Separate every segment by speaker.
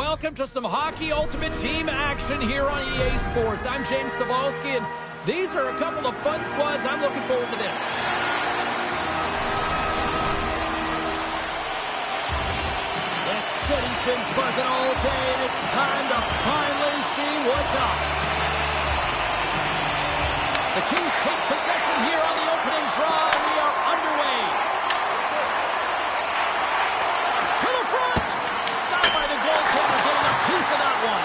Speaker 1: Welcome to some Hockey Ultimate Team action here on EA Sports. I'm James Cybulski, and these are a couple of fun squads. I'm looking forward to this. This city's been buzzing all day, and it's time to finally see what's up. The Kings take possession here on the opening draw, and we are underway. To the front! Stopped by the goaltender, getting a piece of that one.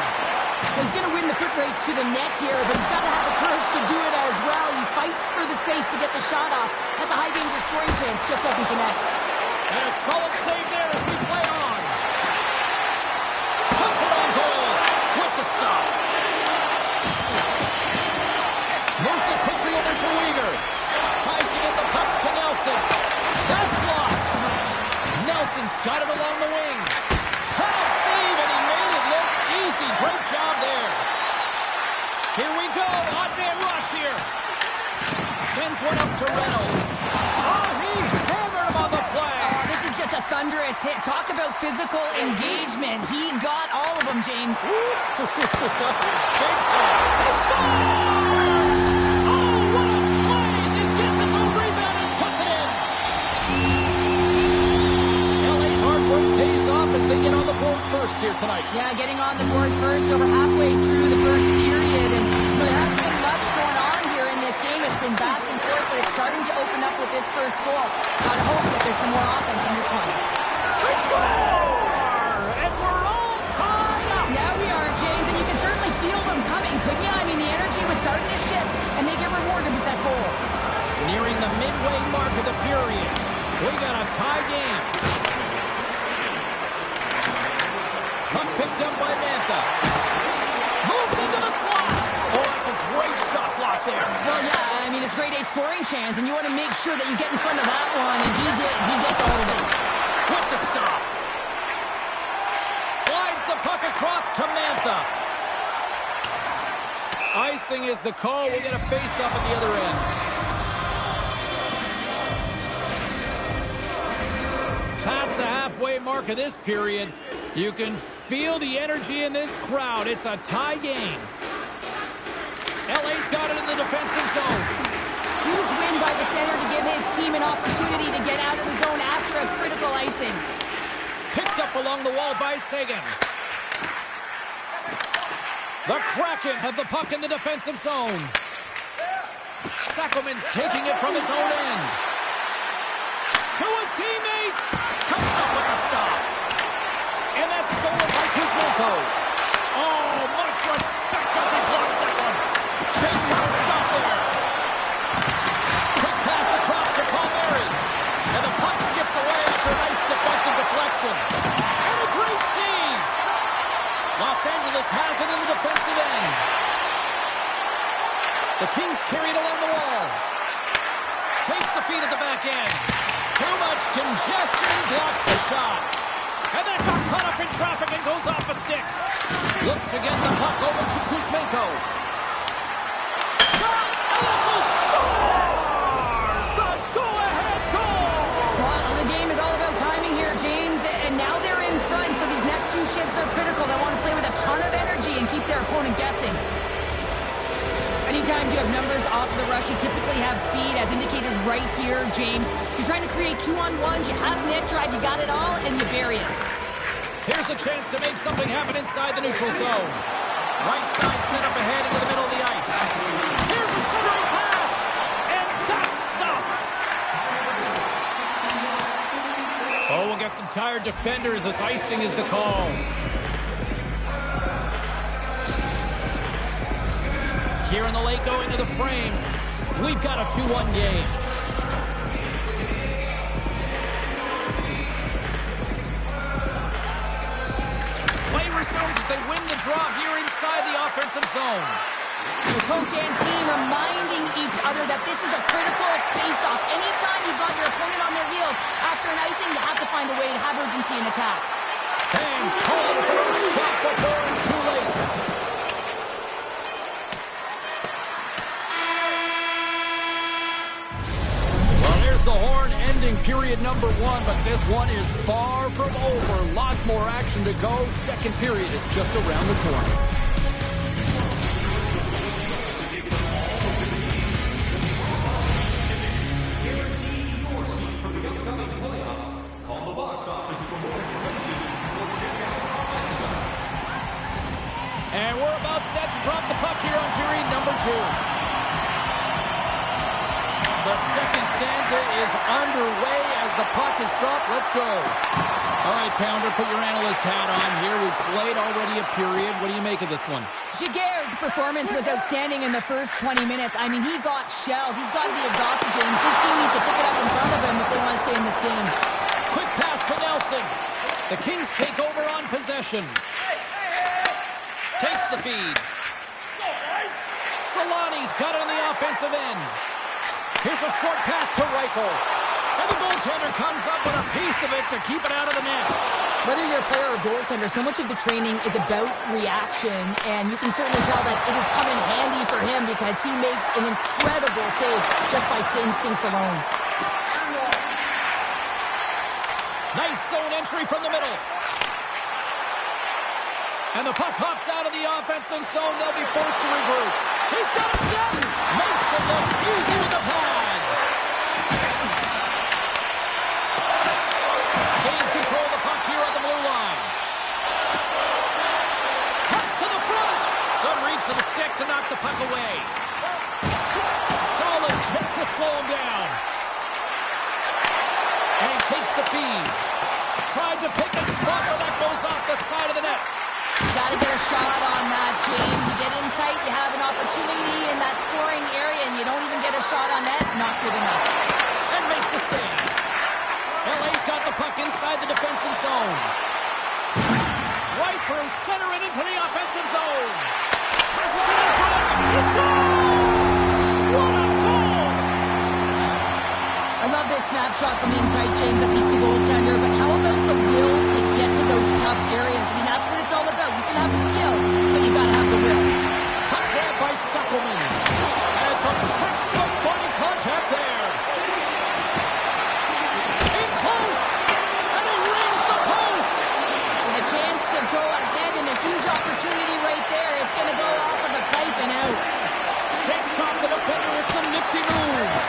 Speaker 2: He's going to win the foot race to the net here, but he's got to have the courage to do it as well. He fights for the space to get the shot off. That's a high-danger scoring chance, just doesn't connect.
Speaker 1: And a solid save there as we play on. Puts it on goal with the stop. Moves it quickly over to Weegar. Tries to get the puck to Nelson. That's blocked. Nelson's got it along the wing. Hard save, and he made it look easy. Great job there. Here we go. Odd man rush here. Sends one up to Reynolds. Oh, he hammered him on the play.
Speaker 2: Oh, this is just a thunderous hit. Talk about physical engagement. He got all of them, James.
Speaker 1: That was big time. He scores! Oh, what a play! He gets his own rebound and puts it in. LA's hard work pays off as they get on the board first here tonight.
Speaker 2: Yeah, getting on the board first over halfway through the first period. And there hasn't been much going on here in this game. It's been back and forth, but it's starting to open up with this first goal. Gotta hope that there's some more offense in this one.
Speaker 1: They score! And we're all tied up.
Speaker 2: Yeah, we are, James, and you can certainly feel them coming, couldn't you? I mean, the energy was starting to shift, and they get rewarded with that goal.
Speaker 1: Nearing the midway mark of the period. We got a tie game. Puck picked up by Mantha. Moves into the slot. Oh, that's a great shot block there.
Speaker 2: Well, yeah, I mean, it's grade A scoring chance, and you want to make sure that you get in front of that one, and he did. He gets all of it.
Speaker 1: With the stop. Slides the puck across to Mantha. Icing is the call. We'll get a face-up at the other end. Past the halfway mark of this period, you can feel the energy in this crowd. It's a tie game. LA's got it in the defensive zone.
Speaker 2: Huge win by the center to give his team an opportunity to get out of the zone after a critical icing.
Speaker 1: Picked up along the wall by Seguin. The Kraken have the puck in the defensive zone. Sackelman's taking it from his own end. To his teammate. Comes up with a stop. And that's stolen by Kuzmenko. Oh, much respect as he blocks that one. Big time stop there. Quick pass across to Palmieri. And the puck skips away after a nice defensive deflection. And a great save. Los Angeles has it in the defensive end. The Kings carry it along the wall. Takes the feed at the back end. Too much congestion, blocks the shot. And that got caught up in traffic and goes off a stick. Looks to get the puck over to Kuzmenko. Shot! And that goes scores! The go-ahead goal!
Speaker 2: Well, the game is all about timing here, James, and now they're in front, so these next two shifts are critical. They want to play with a ton of energy and keep their opponent guessing. Anytime you have numbers off of the rush, you typically have speed, as indicated right here, James. You're trying to create two-on-ones, you have net drive, you got it all, and you bury it.
Speaker 1: Here's a chance to make something happen inside the neutral zone. Right side set up ahead into the middle of the ice. Here's a centering pass, and that's stopped. Oh, we'll get some tired defenders as icing is the call. Here in the late going to the frame. We've got a 2-1 game. Play resumes as they win the draw here inside the offensive zone.
Speaker 2: The coach and team reminding each other that this is a critical face-off. Anytime you've got your opponent on their heels after an icing, you have to find a way to have urgency in attack.
Speaker 1: Fans calling for a shot before it's too late. the horn ending period number 1, but this one is far from over. Lots more action to go. Second period is just around the corner. And we're about set to drop the puck here on period number 2. The second stanza is underway as the puck is dropped. Let's go. All right, Pounder, put your analyst hat on here. We've played already a period. What do you make of this one?
Speaker 2: Giguère's performance was outstanding in the first 20 minutes. I mean, he got shelled. He's got to be exhausted, James. His team needs to pick it up in front of him if they want to stay in this game.
Speaker 1: Quick pass to Nelson. The Kings take over on possession. Takes the feed. Solani's got it on the offensive end. Here's a short pass to Reichel. And the goaltender comes up with a piece of it to keep it out of the net.
Speaker 2: Whether you're a player or goaltender, so much of the training is about reaction, and you can certainly tell that it has come in handy for him because he makes an incredible save just by instincts alone.
Speaker 1: Nice zone entry from the middle. And the puck hops out of the offensive zone. They'll be forced to regroup. He's got a step. Makes it look easy with the pad. Gains control of the puck here on the blue line. Cuts to the front. Good reach to the stick to knock the puck away. Solid check to slow him down. And he takes the feed. Tried to pick a spot, but that goes off the side of the net.
Speaker 2: Got to get a shot on that, James. You get in tight, you have an opportunity in that scoring area, and you don't even get a shot on net. Not good enough.
Speaker 1: And makes the save. LA's got the puck inside the defensive zone. Right through center and into the offensive zone. Passes it in front. He scores! What a goal!
Speaker 2: I love this snapshot from inside, James, that beats the goaltender, but how about the will to get to those tough areas? I mean, that's what it's all about. You can have the skill, but you got to have the will.
Speaker 1: Puck grab by Suppleman. And it's a textbook body contact there. In close. And he rings the post.
Speaker 2: And a chance to go ahead and a huge opportunity right there. It's going to go off of the pipe and out.
Speaker 1: Shakes off the defender with some nifty moves.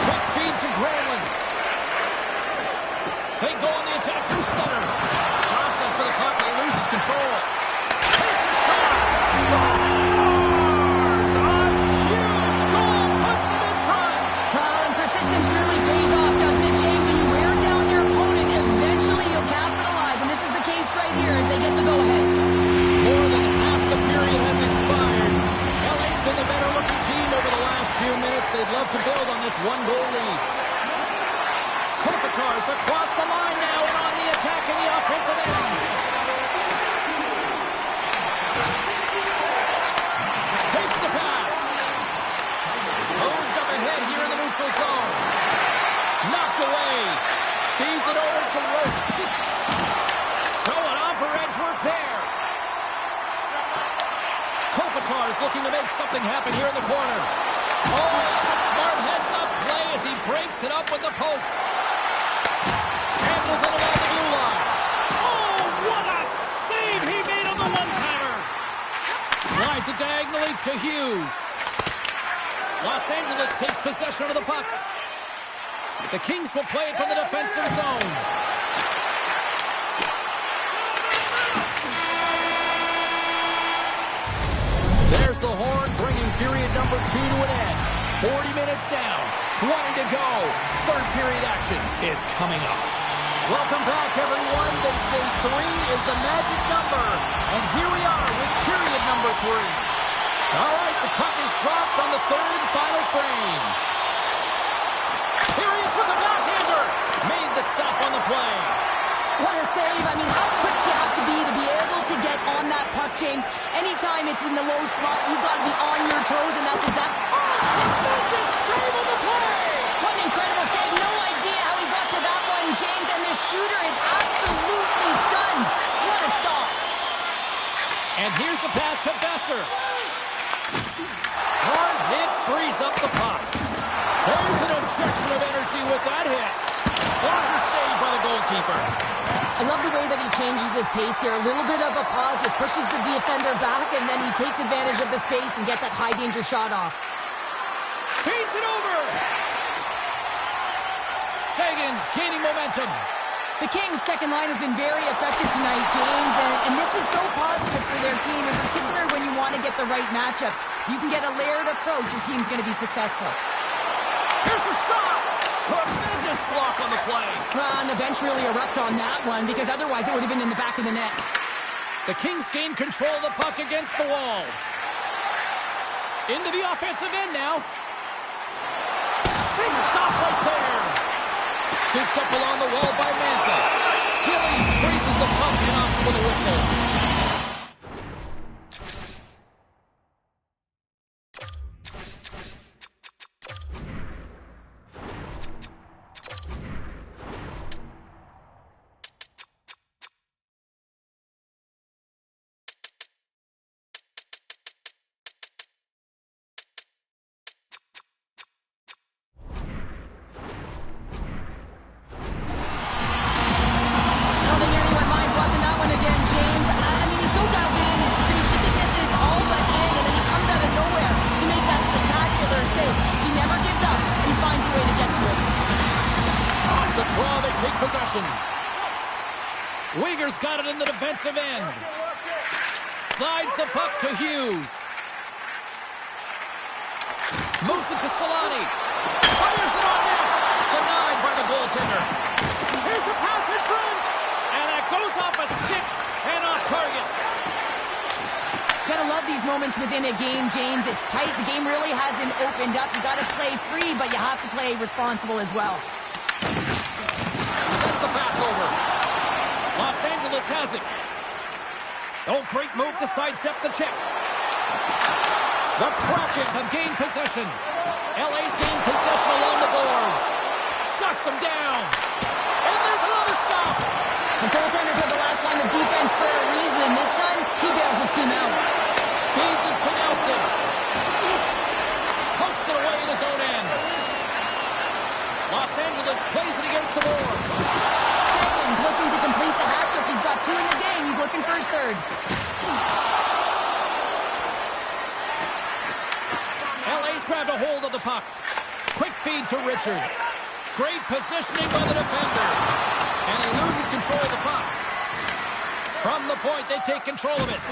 Speaker 1: Quick feed to Granlund. They go on the attack through center. Jocelyn for the puck. He loses control. Takes a shot. Scores! A huge goal puts them in front.
Speaker 2: Well, and persistence really pays off, doesn't it, James? When you wear down your opponent, eventually you'll capitalize. And this is the case right here as they get the go-ahead.
Speaker 1: More than half the period has expired. LA's been the better looking team over the last few minutes. They'd love to build on this one-goal lead. Kopitar's across the line now and on the attack in the offensive end. Takes the pass. Moved up ahead here in the neutral zone. Knocked away. Feeds it over to Rope. Showing off for Edgeworth there. Kopitar's looking to make something happen here in the corner. Oh, that's a smart heads-up play as he breaks it up with the poke. Handles it along the blue line. Oh, what a save he made on the one-timer. Slides it diagonally to Hughes. Los Angeles takes possession of the puck. The Kings will play it from the defensive zone. There's the horn, bringing period number 2 to an end. 40 minutes down, 20 to go. Third period action is coming up. Welcome back, everyone. They say 3 is the magic number. And here we are with period number 3. All right, the puck is dropped on the third and final frame. Here he is with the backhander. Made the stop on the play.
Speaker 2: What a save. I mean, how quick you have to be able to get on that puck, James. Anytime it's in the low slot, you got to be on your toes, and that's exactly...
Speaker 1: Tremendous save on the play.
Speaker 2: What an incredible save. No idea how he got to that one, James, and the shooter is absolutely stunned. What a stop.
Speaker 1: And here's the pass to Besser. Hard hit frees up the puck. There's explosion of energy with that hit. Blocker saved by the goalkeeper.
Speaker 2: I love the way that he changes his pace here. A little bit of a pause, just pushes the defender back, and then he takes advantage of the space and gets that high-danger shot off.
Speaker 1: Feeds it over. Sagan's gaining momentum.
Speaker 2: The Kings' second line has been very effective tonight, James, and this is so positive for their team, in particular when you want to get the right matchups. You can get a layered approach, your team's going to be successful.
Speaker 1: Here's a shot! Tremendous block on the play.
Speaker 2: And the bench really erupts on that one, because otherwise it would have been in the back of the net.
Speaker 1: The Kings gain control of the puck against the wall. Into the offensive end now. Big stop right there. Scooped up along the wall by Mantha. Gillies freezes the puck and opts for the whistle. Uyghur's got it in the defensive end. Slides the puck to Hughes. Moves it to Solani. Fires it on net. Denied by the goaltender. Here's a pass in front. And that goes off a stick and off target.
Speaker 2: Gotta love these moments within a game, James. It's tight. The game really hasn't opened up. You gotta play free, but you have to play responsible as well.
Speaker 1: Sends the pass over. Los Angeles has it. Oh, great move to sidestep the check. The Kraken have gained possession. LA's gained possession along the boards. Shuts them down. And there's another stop.
Speaker 2: The goaltenders are the last line of defense for a reason. This time, he bails his team out.
Speaker 1: Feeds it to Nelson. Pokes it away in his own end. Los Angeles plays it against the boards.
Speaker 2: Sagan's looking to complete the hat trick. He's got 2 in the game. He's looking for his third.
Speaker 1: LA's grabbed a hold of the puck. Quick feed to Richards. Great positioning by the defender. And he loses control of the puck. From the point, they take control of it.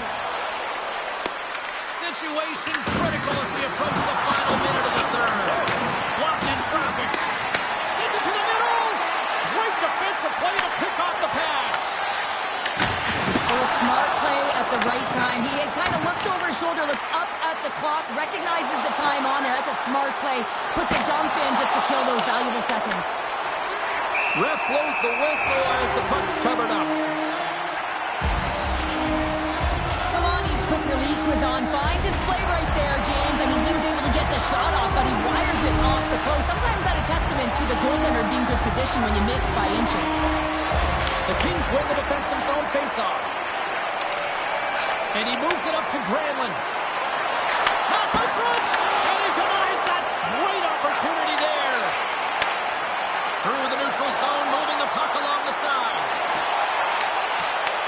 Speaker 1: Situation critical as we approach the final minute of the third. Blocked in traffic. Sends it to the middle. Great defensive play to pick off the pass.
Speaker 2: Well, a smart play at the right time. He kind of looks over his shoulder, looks up at the clock, recognizes the time on there. That's a smart play. Puts a dump in just to kill those valuable seconds.
Speaker 1: Ref blows the whistle as the puck's covered up.
Speaker 2: Solani's quick release was on. Fine display right there, James. I mean, he was able to get the shot off, but he wires it off the post. Sometimes that's a testament to the goaltender being in good position when you miss by inches.
Speaker 1: The Kings win the defensive zone faceoff. And he moves it up to Granlund. Pass out front! And he denies that great opportunity there. Through the neutral zone, moving the puck along the side.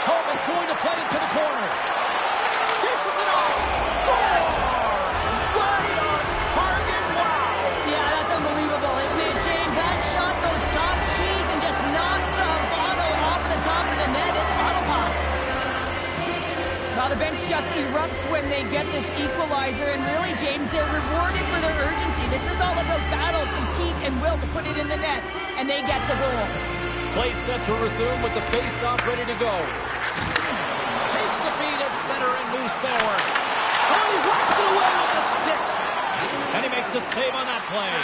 Speaker 1: Tobin's going to play it to the corner. Dishes it off. Scores! Right on target. Wow!
Speaker 2: Yeah, that's unbelievable, isn't it, James? That shot goes top cheese and just knocks the bottle off the top of the net. It's bottle pops. Well, the bench just erupts when they get this equalizer, and really, James, they're rewarded for their urgency. This is all about battle, compete, and will to put it in the net, and they get the goal.
Speaker 1: Play set to resume with the face-off ready to go. Takes the feed at center and moves forward. Oh, he whacks it away with the stick. And he makes the save on that play.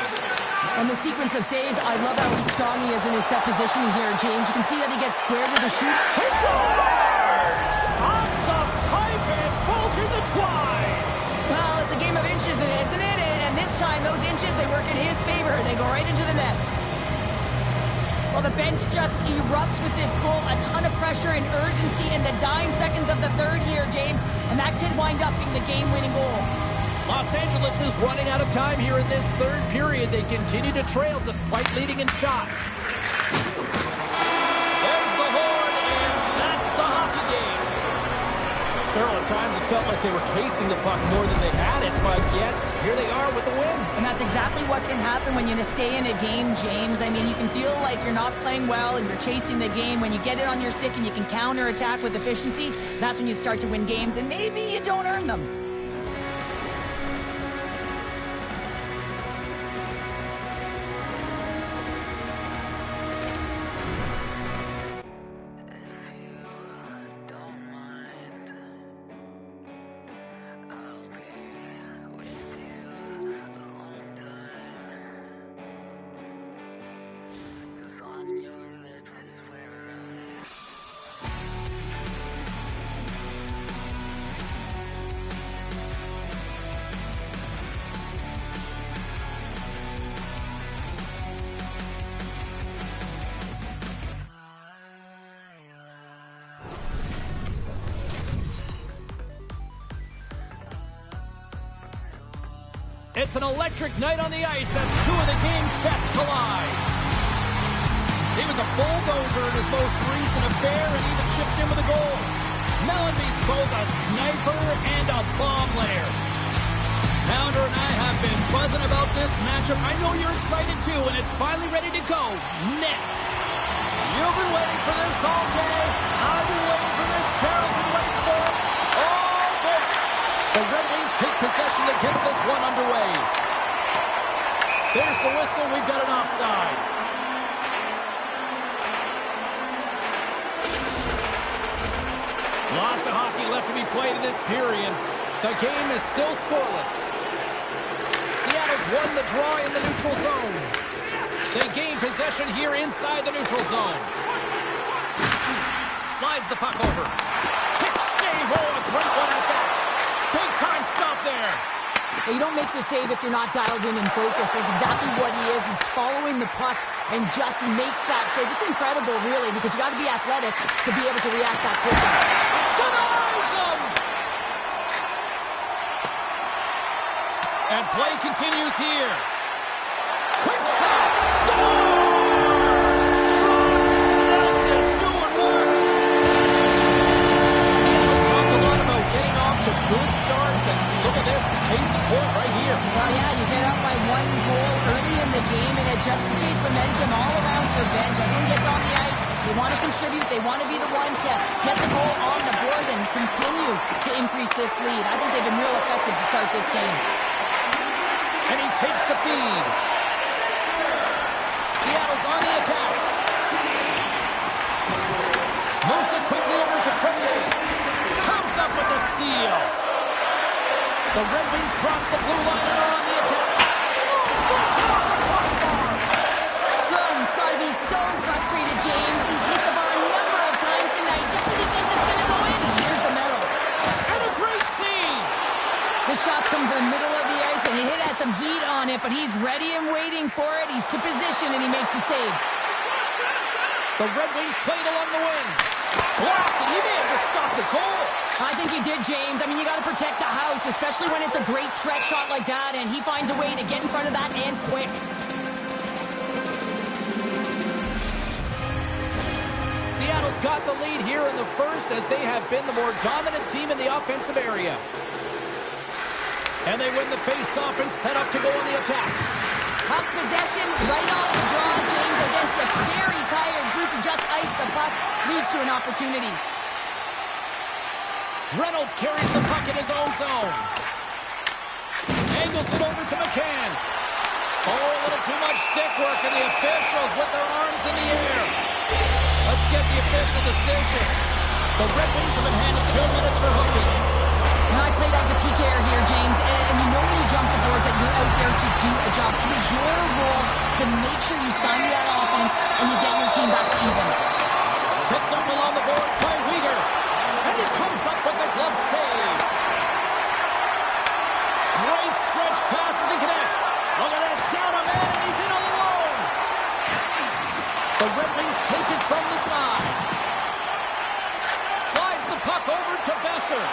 Speaker 2: On the sequence of saves, I love how strong he is in his set positioning here, James. You can see that he gets square with the shoot.
Speaker 1: He scores! Off the pipe and bulging the twine.
Speaker 2: Well, it's a game of inches, isn't it? And this time, those inches, they work in his favor. They go right into the net. Well, the bench just erupts with this goal. A ton of pressure and urgency in the dying seconds of the third here, James. And that could wind up being the game-winning goal.
Speaker 1: Los Angeles is running out of time here in this third period. They continue to trail despite leading in shots. There's the horn, and that's the hockey game. Cheryl, at times it felt like they were chasing the puck more than they had it, but yet here they are with the win.
Speaker 2: And that's exactly what can happen when you stay in a game, James. I mean, you can feel like you're not playing well and you're chasing the game. When you get it on your stick and you can counterattack with efficiency, that's when you start to win games, and maybe you don't earn them.
Speaker 1: It's an electric night on the ice as two of the game's best collide. He was a bulldozer in his most recent affair and even chipped in with a goal. Mellanby's both a sniper and a bomb layer. Pounder and I have been buzzing about this matchup. I know you're excited too, and it's finally ready to go next. You've been waiting for this all day. I've been waiting for this. Cheryl's been waiting for it. Oh, boy. The Red Wings take possession to get this one underway. There's the whistle. We've got an offside. Lots of hockey left to be played in this period. The game is still scoreless. Seattle's won the draw in the neutral zone. They gain possession here inside the neutral zone. Slides the puck over. Kick save. Oh, a great one at that. Big time stop there.
Speaker 2: Well, you don't make the save if you're not dialed in and focused. That's exactly what he is. He's following the puck and just makes that save. It's incredible, really, because you got to be athletic to be able to react that quickly.
Speaker 1: Denies him! And play continues here. Quick shot! Scores! Nelson doing work! Seattle's talked a lot about getting off to good starts, and look at this, case in point right here.
Speaker 2: Well, yeah, you get up by one goal early in the game, and it just creates momentum all around your bench. Everyone gets on the ice. They want to contribute. They want to be the one to get the goal on the board and continue to increase this lead. I think they've been real effective to start this game.
Speaker 1: And he takes the feed. Seattle's on the attack. Moves it quickly over to Tremblay. Comes up with the steal. The Red Wings cross the blue line and are on the attack. Puts it off the crossbar.
Speaker 2: Strom's got to be so frustrated, James. He's hit the bar a number of times tonight just because he thinks it's going to go in. Here's the medal.
Speaker 1: And a great save.
Speaker 2: The shots come from the middle of the ice, and he has some heat on it, but he's ready and waiting for it. He's to position, and he makes the save.
Speaker 1: The Red Wings played along the wing. Blocked, and he may have just stopped the goal.
Speaker 2: I think he did, James. I mean, you got to protect the house, especially when it's a great threat shot like that, and he finds a way to get in front of that and quick.
Speaker 1: Seattle's got the lead here in the first as they have been the more dominant team in the offensive area. And they win the face-off and set up to go on the attack.
Speaker 2: Puck possession right off the draw, James, against a very tired group who just iced the puck, leads to an opportunity.
Speaker 1: Reynolds carries the puck in his own zone. Angles it over to McCann. Oh, a little too much stick work, and the officials with their arms in the air. Let's get the official decision. The Red Wings have been handed 2 minutes for hooking.
Speaker 2: Now, I played as a PKer here, James, and you know when you jump the boards that you're out there to do a job. It is your role to make sure you sign that offense and you get your team back to even.
Speaker 1: Picked up along the boards by Weegar. And he comes up with the glove save. Great stretch passes and connects. Look at this, down a man, and he's in alone. The Red Wings take it from the side. Slides the puck over to Besser.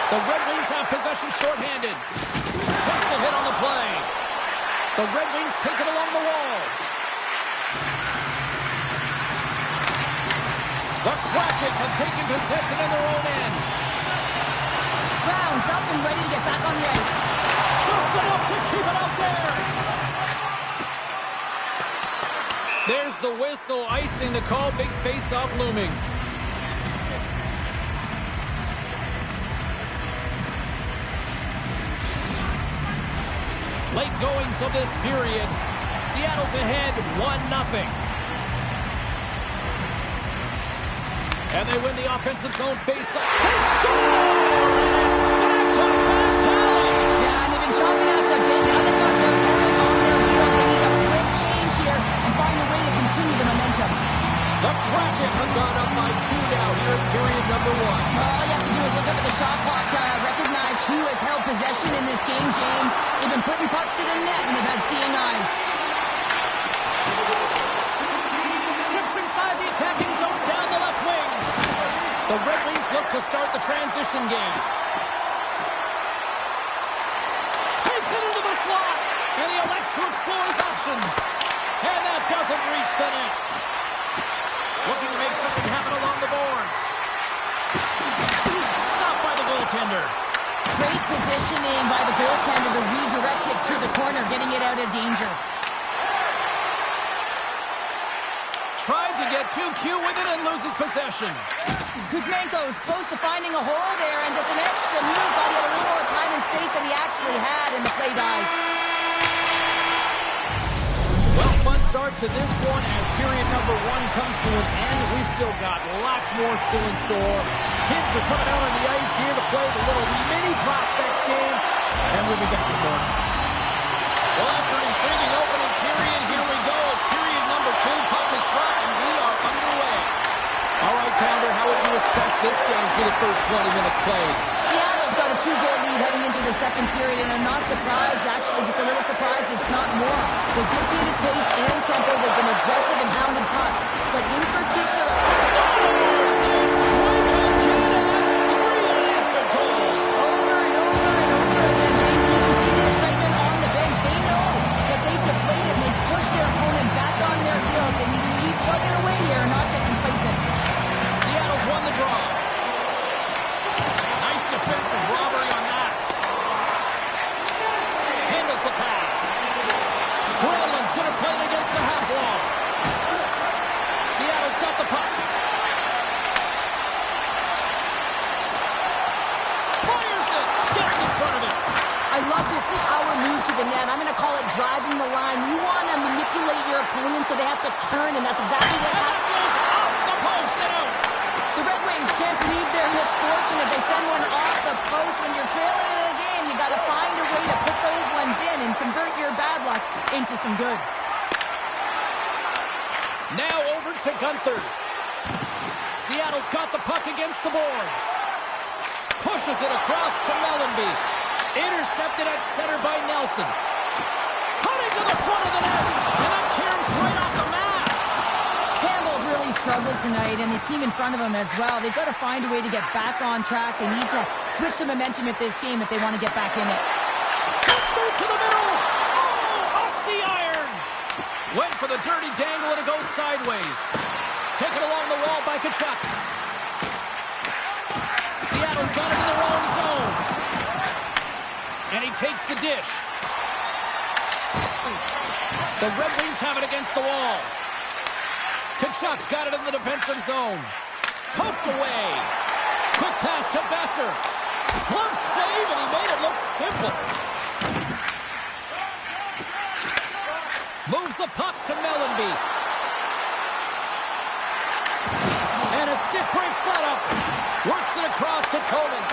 Speaker 1: The Red Wings have possession shorthanded. Takes a hit on the play. The Red Wings take it along the wall. The Kraken have taken possession in their own end.
Speaker 2: Brown's up and ready to get back on the ice.
Speaker 1: Just enough to keep it out there. There's the whistle, icing the call. Big face-off looming. Late goings of this period. Seattle's ahead 1-0. And they win the offensive zone face-off. They score! And it's back-to-back tallies!
Speaker 2: Yeah, and they've been chopping out the bit. Now they've got their opponent on their field. They need a quick change here and find a way to continue the momentum.
Speaker 1: The Kraken have gone up by 2 now here in period number 1.
Speaker 2: All you have to do is look up at the shot clock to recognize who has held possession in this game, James. They've been putting pucks to the net, and they've had seeing eyes.
Speaker 1: Steps inside the attacking zone down the left wing. The Red Wings look to start the transition game. Takes it into the slot, and he elects to explore his options. And that doesn't reach the net. Looking to make something happen along the boards. Stopped by the goaltender.
Speaker 2: Great positioning by the goaltender to redirect it to the corner, getting it out of danger.
Speaker 1: Tried to get too cute with it and loses possession.
Speaker 2: Kuzmenko is close to finding a hole there, and just an extra move got him a little more time and space than he actually had, and the play dies.
Speaker 1: Well, fun start to this one as period number 1 comes to an end. We still got lots more still in store. Kids are coming out on the ice here to play the little mini prospects game, and we'll be back with more. Well, after an intriguing opening period, here we go. It's period number 2. Puck is shot, and we are underway. All right, Pounder, how would you assess this game through the first 20 minutes played?
Speaker 2: Seattle's got a 2-goal lead heading into the second period, and I'm not surprised, actually, just a little surprised it's not more. They dictated pace and tempo. They've been aggressive and hounded pucks, but in particular,
Speaker 1: Scores! They strike out Canada. That's 3 unanswered goals.
Speaker 2: over and over and over again, James, and you can see the excitement on the bench. They know that they've deflated and they've pushed their opponent back on their heels. They need to keep plugging away here and not get complacent.
Speaker 1: Seattle's won the draw. Nice defensive robbery on that. Handles the pass. Granlund's going to play it against the half wall. Seattle's got the puck. Fires it. Gets in front of it.
Speaker 2: I love this power move to the net. I'm going to call it driving the line. You want to manipulate your opponent so they have to turn, and that's exactly what
Speaker 1: And that
Speaker 2: happened.
Speaker 1: goes off the post and out.
Speaker 2: The Red Wings can't believe their misfortune as they send one off the post. When you're trailing in a game, you got to find a way to put those ones in and convert your bad luck into some good.
Speaker 1: Now over to Gunther. Seattle's got the puck against the boards. Pushes it across to Mellanby. Intercepted at center by Nelson. Cutting to the front of the net. And that caroms right off the mask.
Speaker 2: Campbell's really struggled tonight, and the team in front of him as well. They've got to find a way to get back on track. They need to switch the momentum of this game if they want to get back in it.
Speaker 1: Let's move to the middle. Oh, off the iron. Went for the dirty dangle, and it goes sideways. Taken along the wall by Tkachuk. Seattle's got it in their own zone. And he takes the dish. The Red Wings have it against the wall. Tkachuk's got it in the defensive zone. Poked away. Quick pass to Besser. Glove save, and he made it look simple. Moves the puck to Mellanby. And a stick break setup. Works it across to Toman.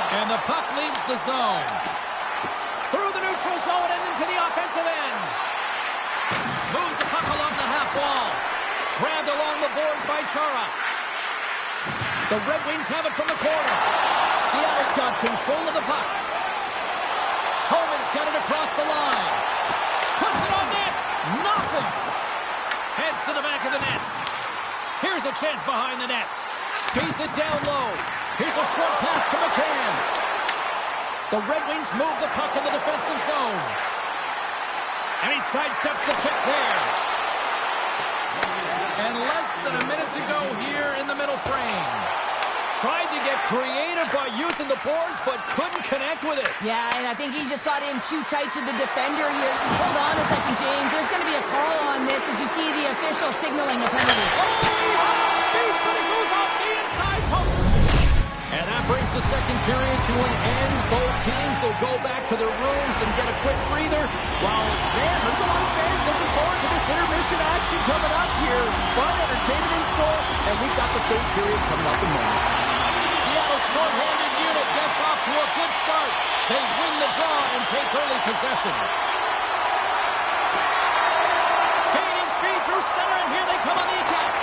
Speaker 1: And the puck leaves the zone. Through the neutral zone and into the offensive end. Moves the puck along the half wall. Grabbed along the boards by Chara. The Red Wings have it from the corner. Seattle's got control of the puck. Toman's got it across the line. Puts it on net. Nothing. Heads to the back of the net. Here's a chance behind the net. Beats it down low. Here's a short pass to McCann. The Red Wings move the puck in the defensive zone. And he sidesteps the check there. And less than a minute to go here in the middle frame. Tried to get creative by using the boards, but couldn't connect with it.
Speaker 2: Yeah, and I think he just got in too tight to the defender here. Hold on a second, James. There's going to be a call on this as you see the official signaling a penalty.
Speaker 1: Oh, but it goes off the inside post. And that brings the second period to an end. Both teams will go back to their rooms and get a quick breather. While, man, there's a lot of fans looking forward to this intermission action coming up here. Fun entertainment in store, and we've got the third period coming up in moments. Seattle's short-handed unit gets off to a good start. They win the draw and take early possession. Gaining speed through center, and here they come on the attack.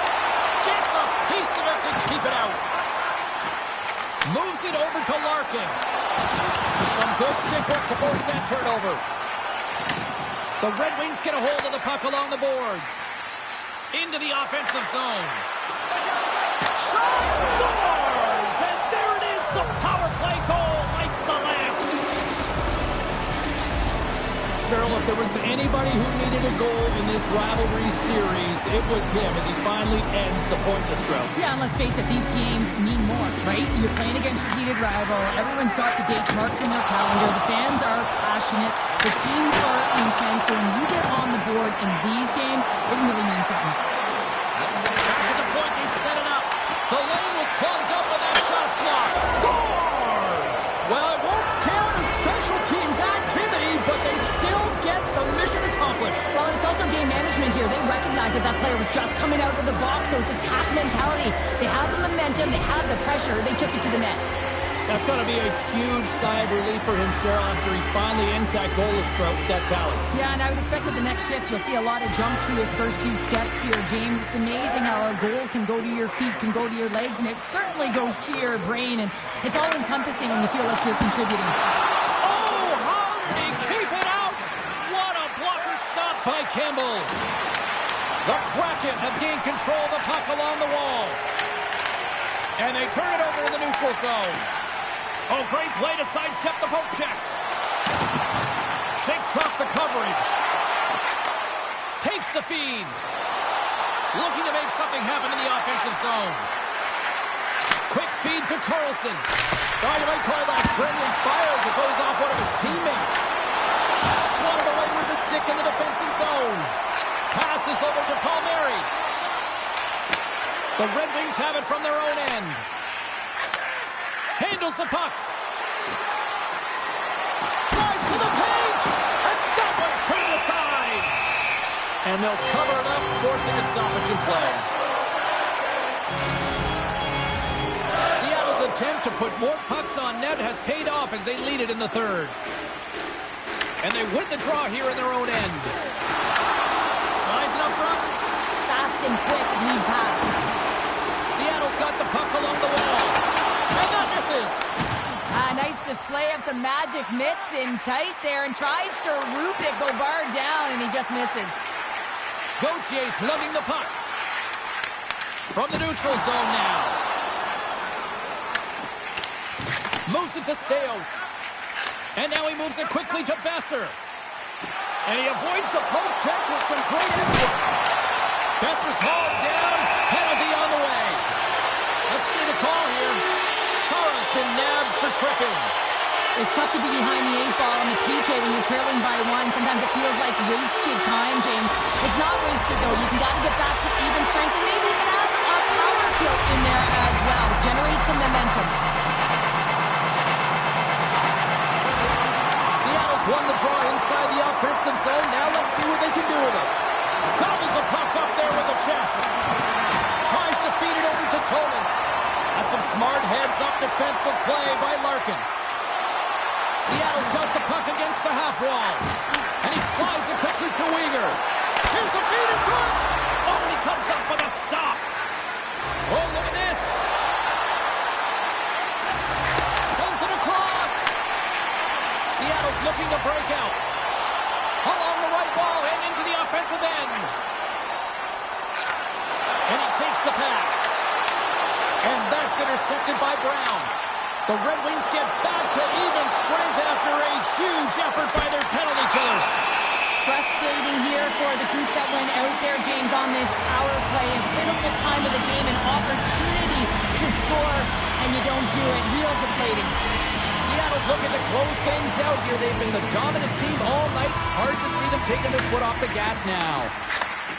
Speaker 1: Gets a piece of it to keep it out. Moves it over to Larkin. Some good stick work to force that turnover. The Red Wings get a hold of the puck along the boards. Into the offensive zone. Shot scores! And there it is, the power play goal lights the lamp. Cheryl, if there was anybody who needed a goal in this rivalry series, it was him as he finally ends the pointless drought.
Speaker 2: Yeah, and let's face it, these games mean more, right? You're playing against your heated rival. Everyone's got the dates marked in their calendar. The fans are passionate. The teams are intense. So when you get on the board in these games, it really means something.
Speaker 1: Back at the point, they set it up. The lane was plugged up and that shot's blocked. Scores! Well, it won't count as special teams activity, but they still get the mission accomplished.
Speaker 2: Well, it's also game management here. They recognize that that player was just coming out of the box, so it's attack mentality. They had the momentum, they had the pressure, they took it to the net.
Speaker 1: That's going to be a huge sigh of relief for him, Cheryl, after he finally ends that goalless drought with that talent.
Speaker 2: Yeah, and I would expect with the next shift, you'll see a lot of jump to his first few steps here, James. It's amazing how a goal can go to your feet, can go to your legs, and it certainly goes to your brain, and it's all encompassing when you feel like you're contributing.
Speaker 1: Oh, how did he keep it out? What a blocker stop by Campbell. The Kraken have gained control of the puck along the wall. And they turn it over in the neutral zone. Oh, great play to sidestep the poke check. Shakes off the coverage. Takes the feed. Looking to make something happen in the offensive zone. Quick feed to Carlson. Oh, you might call that friendly fire as it goes off one of his teammates. Swatted away with the stick in the defensive zone. Passes over to Palmieri. The Red Wings have it from their own end. Handles the puck. Drives to the paint. And that one's turned aside. And they'll cover it up, forcing a stoppage in play. Seattle's attempt to put more pucks on net has paid off as they lead it in the third. And they win the draw here in their own end. Slides it up front.
Speaker 2: Fast and quick lead pass.
Speaker 1: Seattle's got the puck along the wall. And that misses.
Speaker 2: Nice display of some magic mitts in tight there and tries to roop it, go bar down, and he just misses.
Speaker 1: Gautier's lugging the puck. From the neutral zone now. Moves it to Staios. And now he moves it quickly to Besser. And he avoids the poke check with some great effort. Besser's hauled down. Penalty on the way. Let's see the call here. Chara's been nabbed for tripping.
Speaker 2: It's tough to be behind the 8-ball on the PK when you're trailing by one. Sometimes it feels like wasted time, James. It's not wasted, though. You got to get back to even strength and maybe even have a power kill in there as well. Generate some momentum.
Speaker 1: Seattle's won the draw inside the offensive zone. Now let's see what they can do with it. Gobbles the puck up there with the chest. Tries to feed it over to Toman. That's some smart heads-up defensive play by Larkin. Seattle's got the puck against the half wall. And he slides it quickly to Weegar. Here's a feed in front. Oh, and he comes up with a stop. Oh, look at this. Sends it across. Seattle's looking to break out. Along the right wall and into the offensive end. And he takes the pass. And that's intercepted by Brown. The Red Wings get back to even strength after a huge effort by their penalty killers.
Speaker 2: Frustrating here for the group that went out there, James, on this power play. A critical time of the game, an opportunity to score, and you don't do it. Real deflating.
Speaker 1: Seattle's looking to close things out here. They've been the dominant team all night. Hard to see them taking their foot off the gas now.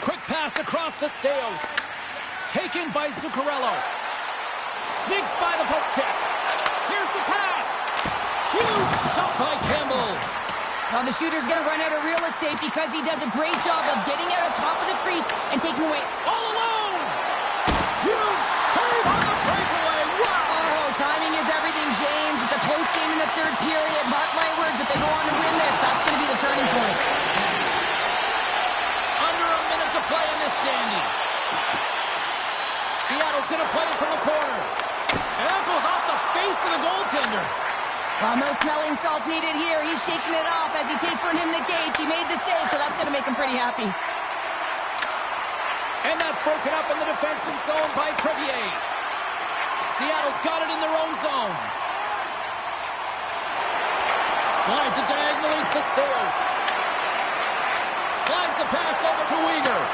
Speaker 1: Quick pass across to Staios. Taken by Zuccarello. Sneaks by the poke check. Here's the pass. Huge stop by Campbell.
Speaker 2: Now the shooter's going to run out of real estate because he does a great job of getting out of top of the crease and taking away
Speaker 1: all alone. Huge save on the breakaway. Wow.
Speaker 2: Oh, timing is everything, James. It's a close game in the third period. Mark my words, if they go on to win this, that's going to be the turning point.
Speaker 1: Under a minute to play in this dandy. Seattle's going to play it from the corner. And that goes off the face of the goaltender.
Speaker 2: No smelling salts needed here. He's shaking it off as he takes from him the gauge. He made the save, so that's going to make him pretty happy.
Speaker 1: And that's broken up in the defensive zone by Crevier. Seattle's got it in their own zone. Slides it diagonally to Staios. Slides the pass over to Weegar.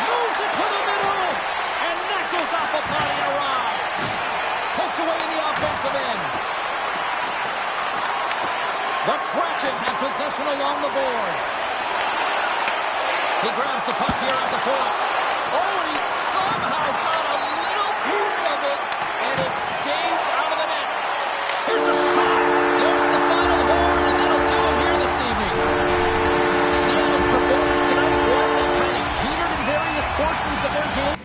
Speaker 1: Moves it to the middle. And that goes off a body arrive. Poked away in the offensive end. The Kraken have possession along the boards. He grabs the puck here at the point. Oh, and he somehow got a little piece of it, and it stays out of the net. Here's a shot. There's the final horn, and that'll do it here this evening. Seattle's performance tonight, one that kind of teetered in various portions of their game.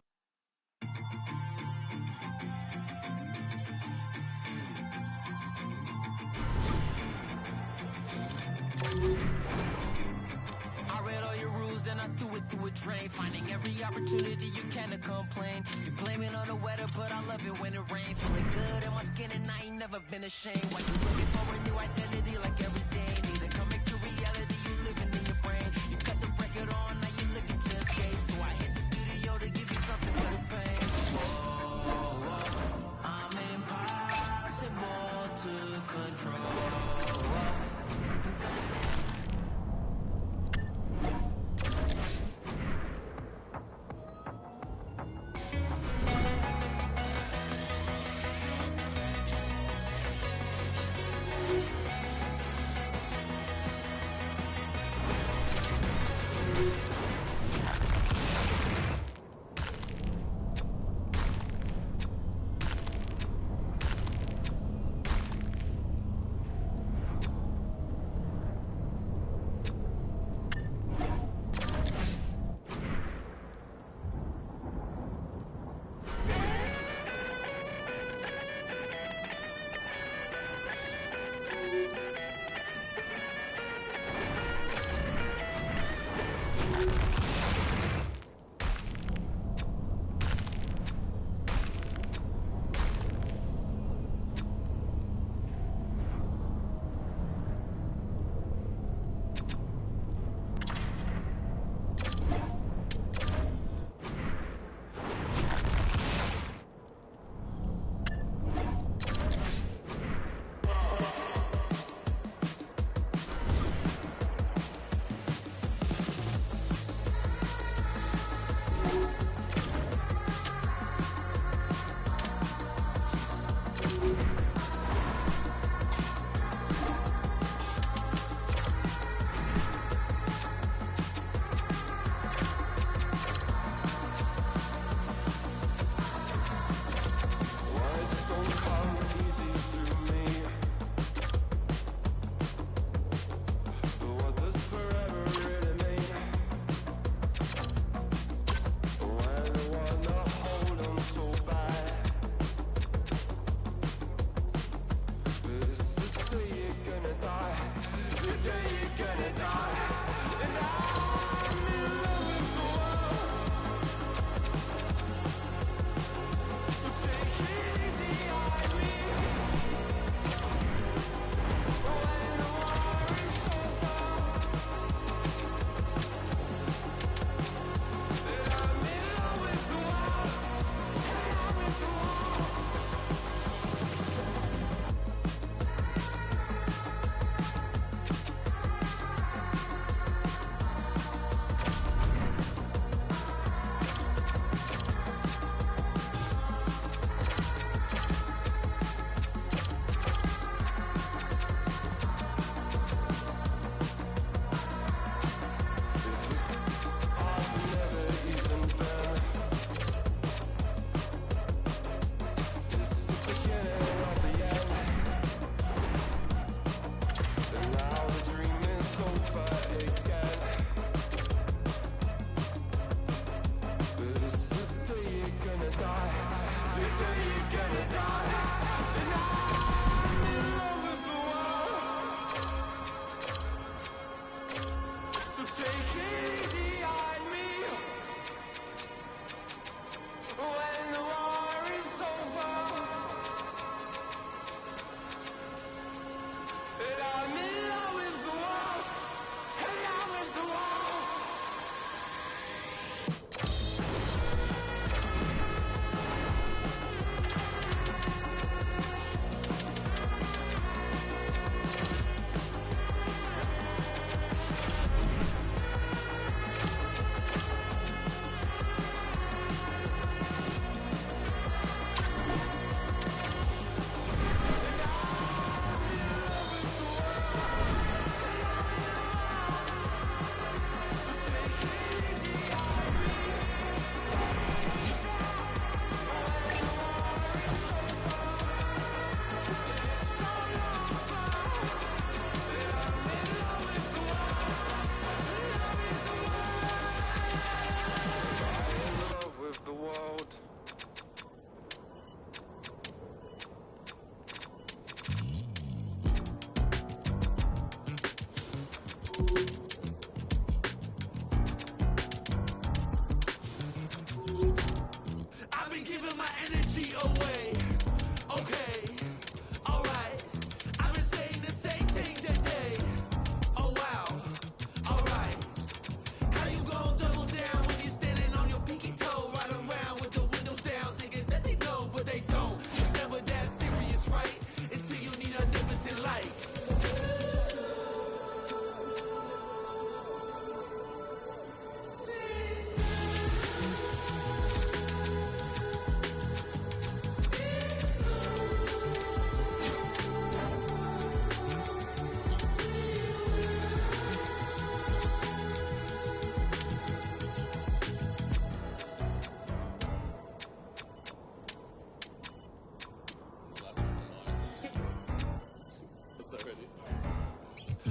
Speaker 3: Through a drain, finding every opportunity you can to complain. You blame it on the weather, but I love it when it rains. Feeling good in my skin and I ain't never been ashamed. Why you looking for a new identity like every day? Neither coming to reality, you living in your brain. You cut the record on, now you looking to escape. So I hit the studio to give you something for the pain. I'm impossible to control.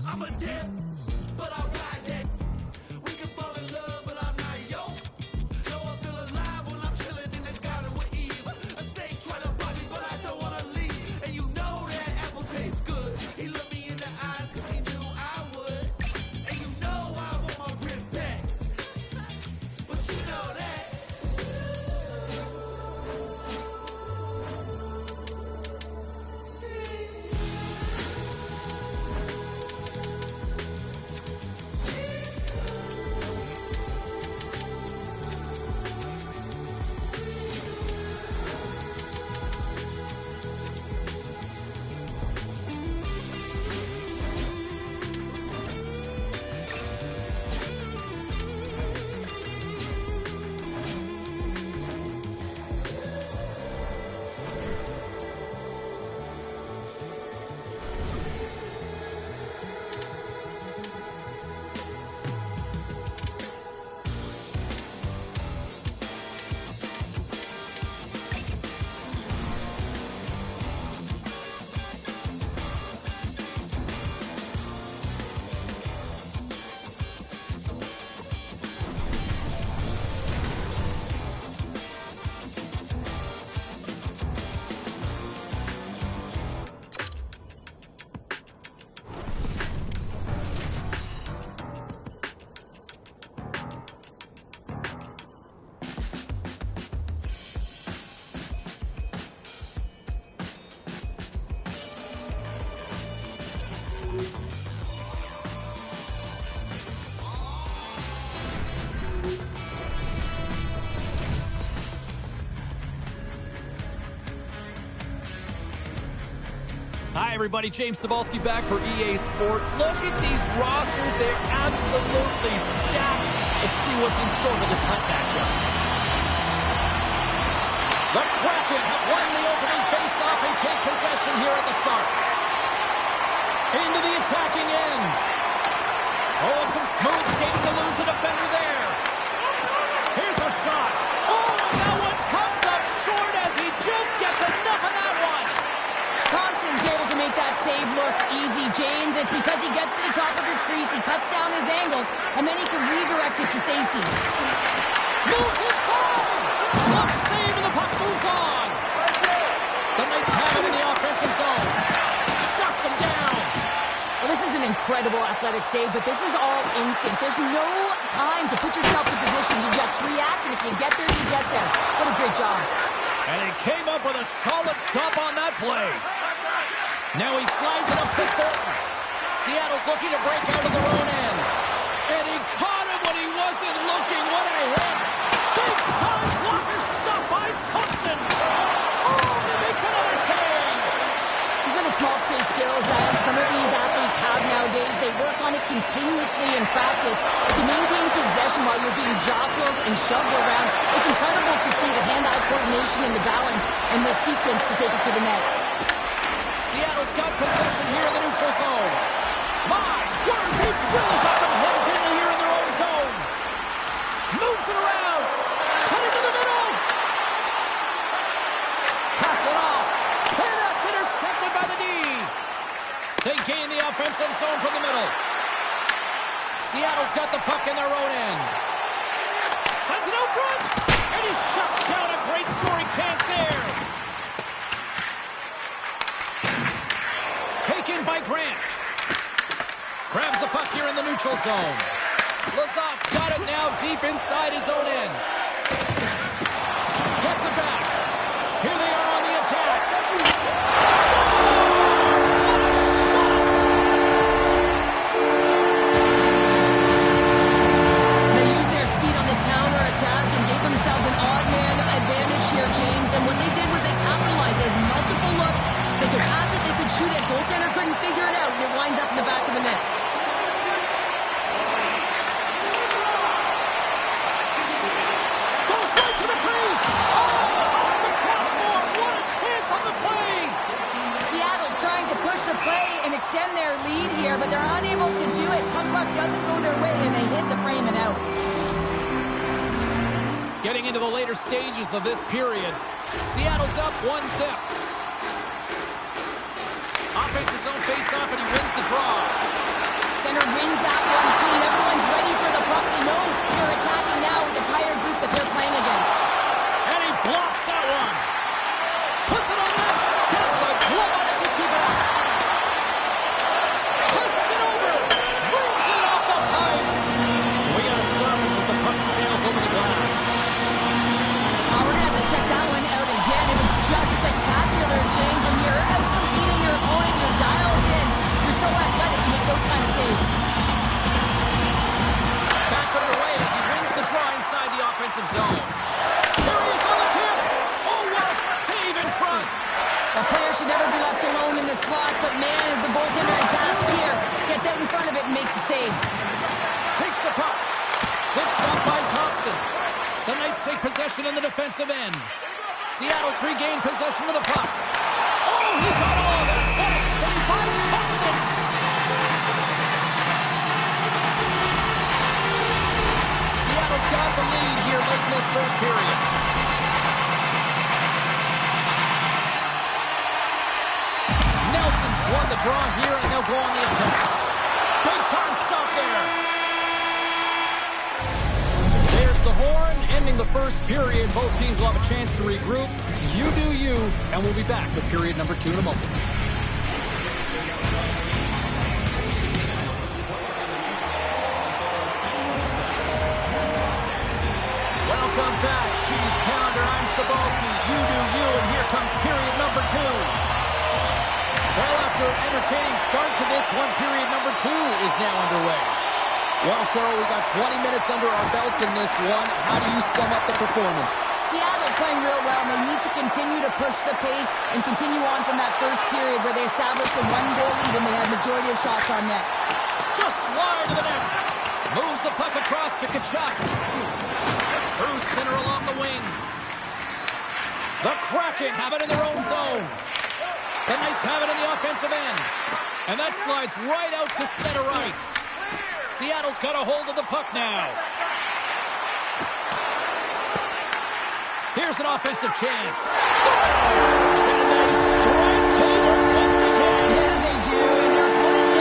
Speaker 3: I'm a dip, but I ride that. We can fall in love, but I'm not yo. Know I feel alive when I'm chilling in the garden with Eve. A snake trying to bite me, but I don't wanna leave. And you know that apple tastes good. He looked me in the eyes cause he knew I would. And you know I want my rib back. But you know that.
Speaker 1: Hi, everybody. James Cebulski back for EA Sports. Look at these rosters. They're absolutely stacked. Let's see what's in store for this Hunt matchup. The Kraken have won the opening faceoff and take possession here at the start. Into the attacking end. Oh, some smooth skating to lose the defender there. Here's a shot. Oh, and that one comes up short as he just gets enough of that one.
Speaker 2: Thompson's able to make that save look easy, James. It's because he gets to the top of his crease, he cuts down his angles, and then he can redirect it to safety.
Speaker 1: Moves inside! Block save and the puck moves on! The Knights have it in the offensive zone. Shuts him down!
Speaker 2: Well, this is an incredible athletic save, but this is all instinct. There's no time to put yourself in position. You just react, and if you get there, you get there. What a great job.
Speaker 1: And he came up with a solid stop on that play. Now he slides it up to Thornton. Seattle's looking to break out of their own end. And he caught him when he wasn't looking. What a hit. Big time blocker stop by Thompson. Oh, and he makes another save.
Speaker 2: These are the small space skills that some of these athletes have nowadays. They work on it continuously in practice to maintain possession while you're being jostled and shoved around. It's incredible to see the hand-eye coordination and the balance in this sequence to take it to the net.
Speaker 1: Seattle's got possession here in the neutral zone. My word, they've really got them hemmed in here in their own zone. Moves it around. Cut into the middle. Pass it off. And that's intercepted by the D. They gain the offensive zone from the middle. Seattle's got the puck in their own end. Sends it out front. And he shuts down a great scoring chance there. Taken by Grant. Grabs the puck here in the neutral zone. Lazat's got it now deep inside his own end. Gets it back. Here they are on the attack. Scores! What a shot!
Speaker 2: They used their speed on this counter attack and gave themselves an odd man advantage here, James. And what they did was they capitalized. They had multiple looks. They could pass it, they could shoot it. Goaltender couldn't figure it out, and it winds up in the back of the net.
Speaker 1: Goes right to the crease. Oh, off the crossbar. What a chance on the play.
Speaker 2: Seattle's trying to push the play and extend their lead here, but they're unable to do it. Puck luck doesn't go their way, and they hit the frame and out.
Speaker 1: Getting into the later stages of this period, Seattle's up 1-0. Offensive zone face-off, and he wins the draw.
Speaker 2: Center wins that one clean. Everyone's ready for the puck. They know they're attacking now with the tired group that they're playing against.
Speaker 1: And he blocks that one. Puts it on net. Gets a glove on it to keep it up. Pushes it over. Brings it off the pipe. We got to stop it as the puck sails over the glass.
Speaker 2: Oh, we're going to have to check that one out again. It was just spectacular, James. When you're out competing your opponent, you're dialed in. You're so athletic to make those kind of saves.
Speaker 1: Back underway as he wins the draw inside the offensive zone. Here he is on the tip. Oh, what a save in front.
Speaker 2: A player should never be left alone in the slot, but man, is the goaltender in task here. Gets out in front of it and makes the save.
Speaker 1: Takes the puck. Good stop by Thompson. The Knights take possession in the defensive end. Seattle's regained possession of the puck. Oh, he got all of it. What a save by Thompson. Seattle's got the lead here late in this first period. Nelson's won the draw here, and they'll go on the attack. Big time stop there. There's the horn, ending the first period. Both teams will have a chance to regroup. You do you, and we'll be back with period number 2 in a moment. Welcome back, She's Pounder. I'm Sabalski. You do you, and here comes period number 2. Well, after an entertaining start to this one, period number 2 is now underway. Well, Cheryl, we got 20 minutes under our belts in this one. How do you sum up the performance?
Speaker 2: Seattle's playing real well, and they need to continue to push the pace and continue on from that first period where they established a one-goal lead and they had majority of shots on net.
Speaker 1: Just slide to the net. Moves the puck across to Tkachuk. Through center along the wing. The Kraken have it in their own zone. The Knights have it in the offensive end. And that slides right out to center ice. Seattle's got a hold of the puck now. Here's an offensive chance. Scores! And they strike forward once again.
Speaker 2: Yeah, they do. And their opponents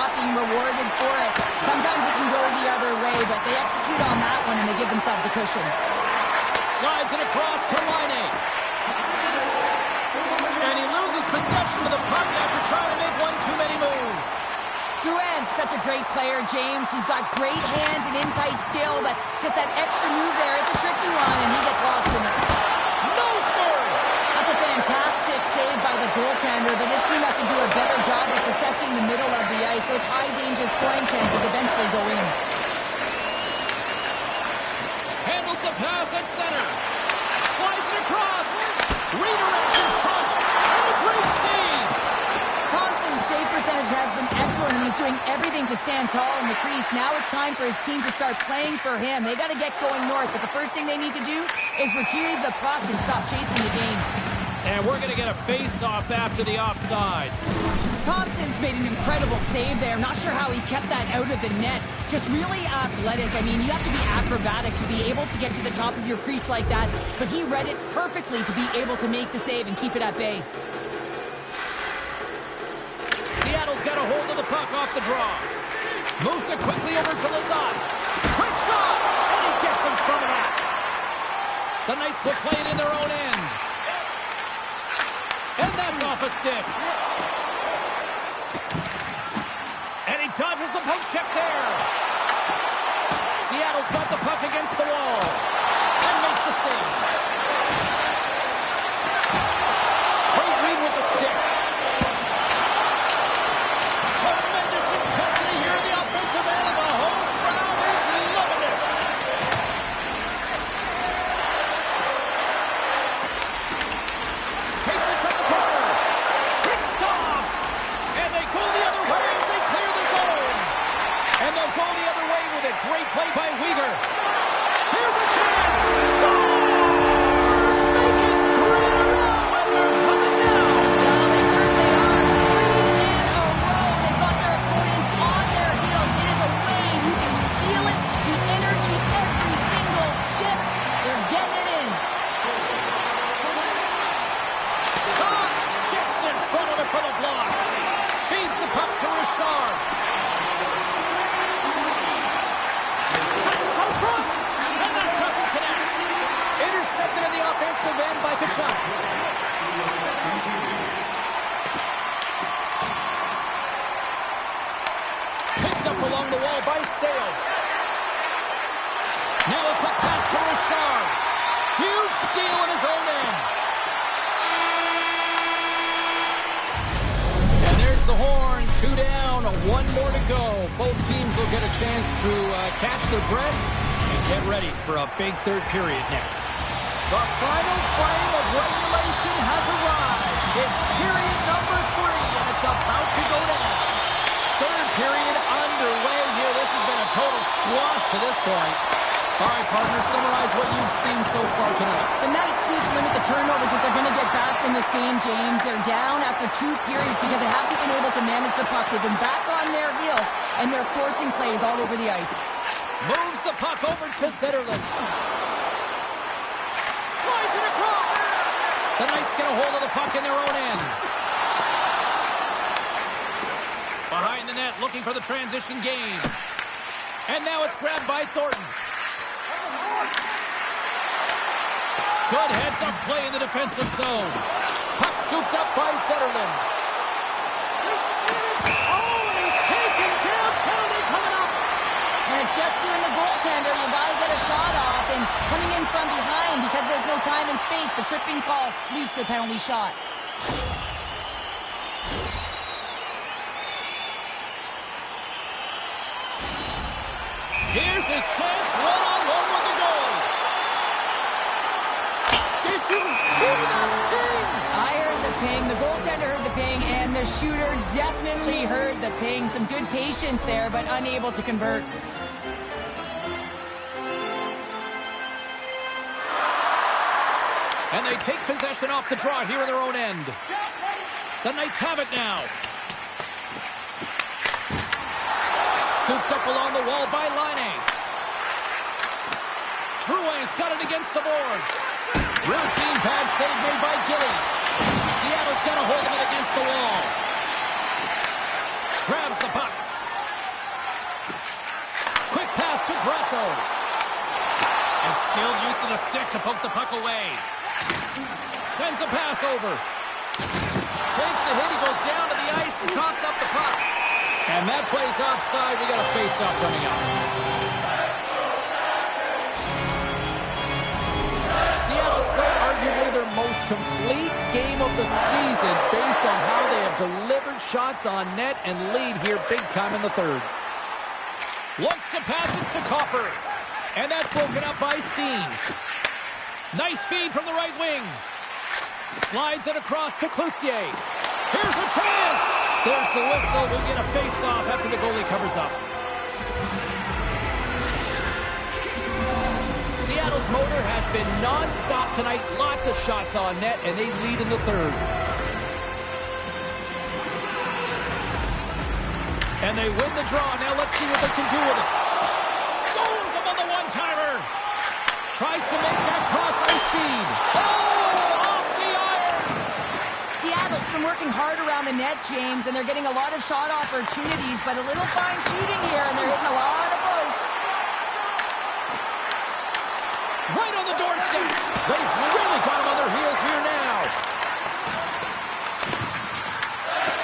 Speaker 2: not being rewarded for it. Sometimes it can go the other way, but they execute on that one and they give themselves a cushion.
Speaker 1: Slides it across to Laine. And he loses possession of the puck after trying to make one too many moves.
Speaker 2: Drouin's such a great player, James. He's got great hands and in-tight skill, but just that extra move there, it's a tricky one, and he gets lost in it.
Speaker 1: No, sir!
Speaker 2: That's a fantastic save by the goaltender, but his team has to do a better job of protecting the middle of the ice. Those high-danger scoring chances eventually go in.
Speaker 1: Handles the pass at center. Slides it across. Redirects in front. And a great save.
Speaker 2: Thompson's save percentage has been excellent, and he's doing everything to stand tall in the crease. Now it's time for his team to start playing for him. They got to get going north, but the first thing they need to do is retrieve the puck and stop chasing the game.
Speaker 1: And we're going to get a face-off after the offside.
Speaker 2: Thompson's made an incredible save there. Not sure how he kept that out of the net. Just really athletic. I mean, you have to be acrobatic to be able to get to the top of your crease like that, but he read it perfectly to be able to make the save and keep it at bay.
Speaker 1: Seattle's got a hold of the puck off the draw. Moves it quickly over to Lizotte. Quick shot! And he gets in front of that. The Knights will play it in their own end. And that's off a stick. And he dodges the poke check there. Seattle's got the puck against the wall. And makes the save. Great read with the stick. Tremendous intensity here in the offensive end, and the home crowd is loving this. Takes it from the corner. Picked off. And they go the other way as they clear the zone. And they'll go the other way with a great play by Weegar. Here's a chance. Stars make it 3 in a row, and they're coming down.
Speaker 2: Well, they certainly are. 3 in a row. They've got their opponents on their heels. It is a wave. You can feel it. The energy every single shift. They're getting it in.
Speaker 1: Shot gets in front of it for the block. Feeds the puck to Richard. Passes out front. And that doesn't connect. Intercepted in the offensive end by Tkachuk. Picked up along the wall by Stales. Now a quick pass to Richard. Huge steal in his own end. And there's the horn. 2 down, 1 more to go. Both teams will get a chance to catch their breath and get ready for a big third period next. The final frame of regulation has arrived. It's period number 3, and it's about to go down. Third period underway here. This has been a total squash to this point. All right, partners, summarize what you've seen so far tonight.
Speaker 2: The Knights need to limit the turnovers if they're going to get back in this game, James. They're down after 2 periods because they haven't been able to manage the puck. They've been back on their heels, and they're forcing plays all over the ice.
Speaker 1: Moves the puck over to Zetterlund. Slides it across. The Knights get a hold of the puck in their own end. Behind the net, looking for the transition game. And now it's grabbed by Thornton. Good heads-up play in the defensive zone. Puck scooped up by Zetterlund. Oh, and he's taken down. Penalty coming up.
Speaker 2: And it's just you and the goaltender. You got to get a shot off, and coming in from behind because there's no time and space. The tripping call leads to the penalty shot.
Speaker 1: Here's his chance, one-on-one with the goalie. Did you hear that ping?
Speaker 2: I heard the ping, the goaltender heard the ping, and the shooter definitely heard the ping. Some good patience there, but unable to convert.
Speaker 1: And they take possession off the draw here in their own end. The Knights have it now. Scooped up along the wall by Laine. Drouin's got it against the boards. Routine bad save made by Gillies. Seattle's got a hold of it against the wall. Grabs the puck. And still using the stick to poke the puck away. Sends a pass over. Takes a hit. He goes down to the ice and coughs up the puck. And that play's offside. We got a face-off coming up. Seattle's played arguably their most complete game of the season based on how they have delivered shots on net and lead here big time in the third. Looks to pass it to Coffer. And that's broken up by Steen. Nice feed from the right wing. Slides it across to Cloutier. Here's a chance. There's the whistle. We'll get a face-off after the goalie covers up. Seattle's motor has been non-stop tonight. Lots of shots on net, and they lead in the third. And they win the draw. Now let's see what they can do with it. Stones him on the one-timer. Tries to make that cross-ice feed. Oh, off the iron.
Speaker 2: Seattle's been working hard around the net, James, and they're getting a lot of shot opportunities, but a little fine shooting here, and they're hitting a lot of posts.
Speaker 1: Right on the doorstep. They've really got him on their heels here now.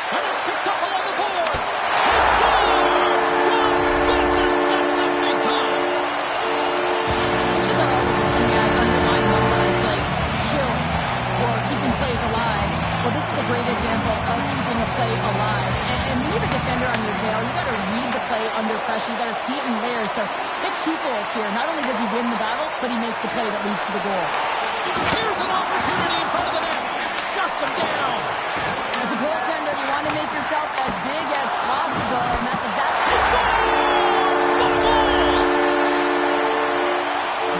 Speaker 1: And it's picked up along the boards. He scores! Ron Messer steps up big time.
Speaker 2: Which is always looking at underlying numbers like kills or keeping plays alive. Well, this is a great example of keeping a play alive. And when you have a defender on your tail, you got to read the play under pressure. You got to see it in layers. So it's twofold here. Not only does he win the battle, but he makes the play that leads to the goal.
Speaker 1: Here's an opportunity in front of the net. Shuts him down.
Speaker 2: As a goaltender, you want to make yourself as big as possible, and that's exactly...
Speaker 1: He scores! What a goal!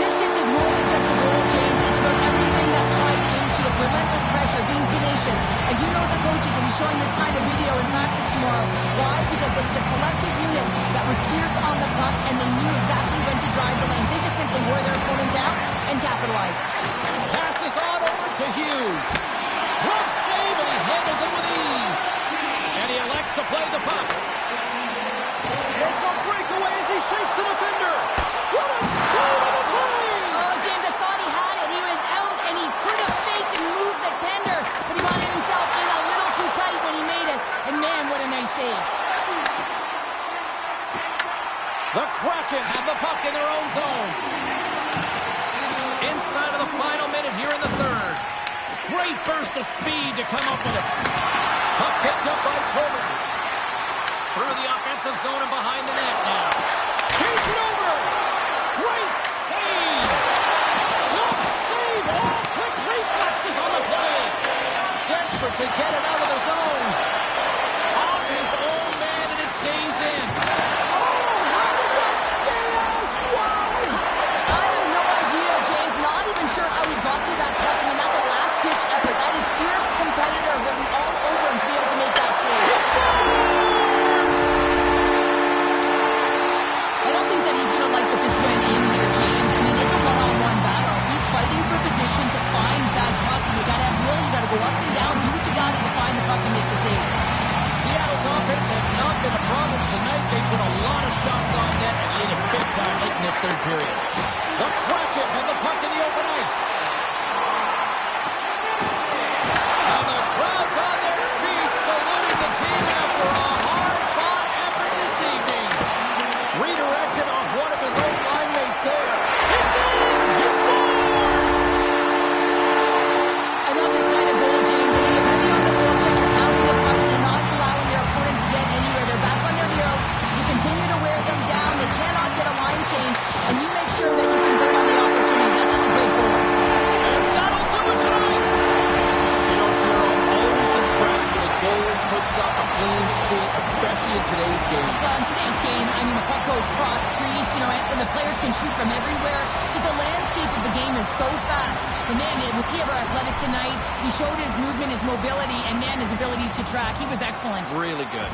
Speaker 2: This shift is more than just a goal, James. It's about everything that tied into it. Relentless pressure, being tenacious. And you know the coaches will be showing this kind of video in practice tomorrow. Why? Because it was a collective unit that was fierce on the puck, and they knew exactly when to drive the lanes. They just simply wore their opponent down and capitalized.
Speaker 1: Passes on over to Hughes. Glove save, and he handles it with ease. And he elects to play the puck. It's a breakaway as he shakes the defender. What a save of the play!
Speaker 2: Oh, James, I thought he had it. He was out, and he could have faked and moved the tender, but he got himself in a little too tight when he made it. And man, what a nice save.
Speaker 1: The Kraken have the puck in their own zone. Inside of the final minute here in the third. Great burst of speed to come up with it. Puck picked up by Tolman. Through the offensive zone and behind the net now. Shoots it over. Great save. Glove save. All quick reflexes on the play. Desperate to get it out of the zone. Off his own man, and it stays in.
Speaker 2: Sure how he got to that puck. I mean, that's a last-ditch effort. That is fierce competitor written all over him to be able to make that save.
Speaker 1: He scores!
Speaker 2: I don't think that he's going to like that this went in here, James. I mean, it's a one-on-one battle. He's fighting for position to find that puck. You got to have will. You got to go up and down, do what you got to find the puck and make the save.
Speaker 1: Seattle's offense has not been a problem tonight. They put a lot of shots on net and lead it big time late in this third period. The Kraken have the puck in the open ice. And the crowd's on their feet saluting the team after a hard-fought effort this evening. Redirected off one of his own line mates there. It's in! He scores!
Speaker 2: I love this kind of goal, James. I mean, you're heavy on the forecheck, you're pounding the pucks, and not allowing your opponent to get anywhere. They're back on their heels. You continue to wear them down. They cannot get a line change, and you make sure that you convert on the opportunity. That's just a great goal.
Speaker 1: And that'll do it tonight! You know, Cheryl, always impressed when a goalie puts up a clean sheet, especially in today's game.
Speaker 2: Well, in today's game, I mean, the puck goes cross-crease, you know, and the players can shoot from everywhere. Just the landscape of the game is so fast. But man, was he ever athletic tonight? He showed his movement, his mobility, and man, his ability to track. He was excellent.
Speaker 1: Really good.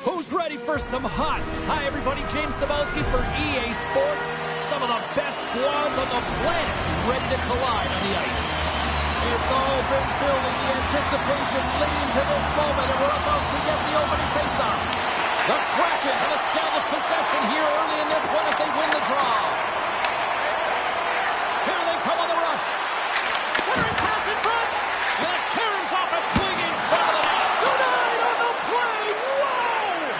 Speaker 1: Who's ready for some hot? Hi, everybody. James Cybulski for EA Sports. Some of the best squads on the planet ready to collide on the ice. It's all been building, the anticipation leading to this moment, and we're about to get the opening faceoff. The Kraken have established possession here early in this one as they win the draw. Here they come on the rush. Centering pass in front. That carries off a twig in front of the net. Tonight on the play. Whoa!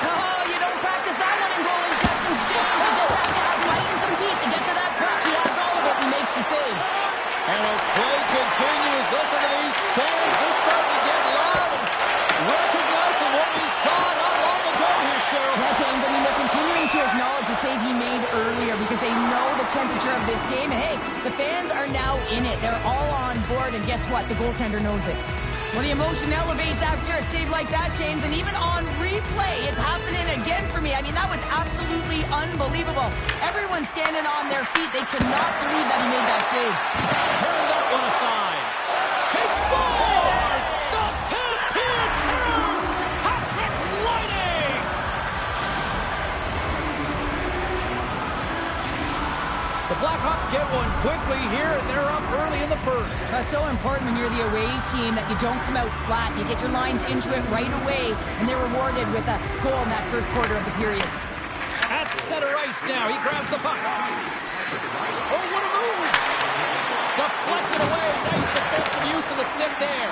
Speaker 2: Oh, you don't practice that one in goalie sessions, James. You just have to have fight and compete to get to that puck. He has all of it. He makes the save.
Speaker 1: And as play continues, listen to these fans. They're starting to get loud and recognizing what we saw not long ago here, Cheryl.
Speaker 2: Yeah, James, I mean, they're continuing to acknowledge the save he made earlier because they know the temperature of this game. And hey, the fans are now in it. They're all on board, and guess what? The goaltender knows it. Well, the emotion elevates after a save like that, James, and even on replay, it's happening again for me. I mean, that was absolutely unbelievable. Everyone's standing on their feet. They could not believe that he made that save.
Speaker 1: Turn that one aside. He scores! The 10-pin Patrick Laine! The Blackhawks get one quickly here, and they're up early in the first.
Speaker 2: That's so important when you're the away team that you don't come out flat. You get your lines into it right away, and they're rewarded with a goal in that first quarter of the period.
Speaker 1: At center ice now, he grabs the puck. Oh, what a move! Deflected away, nice defensive use of the stick there.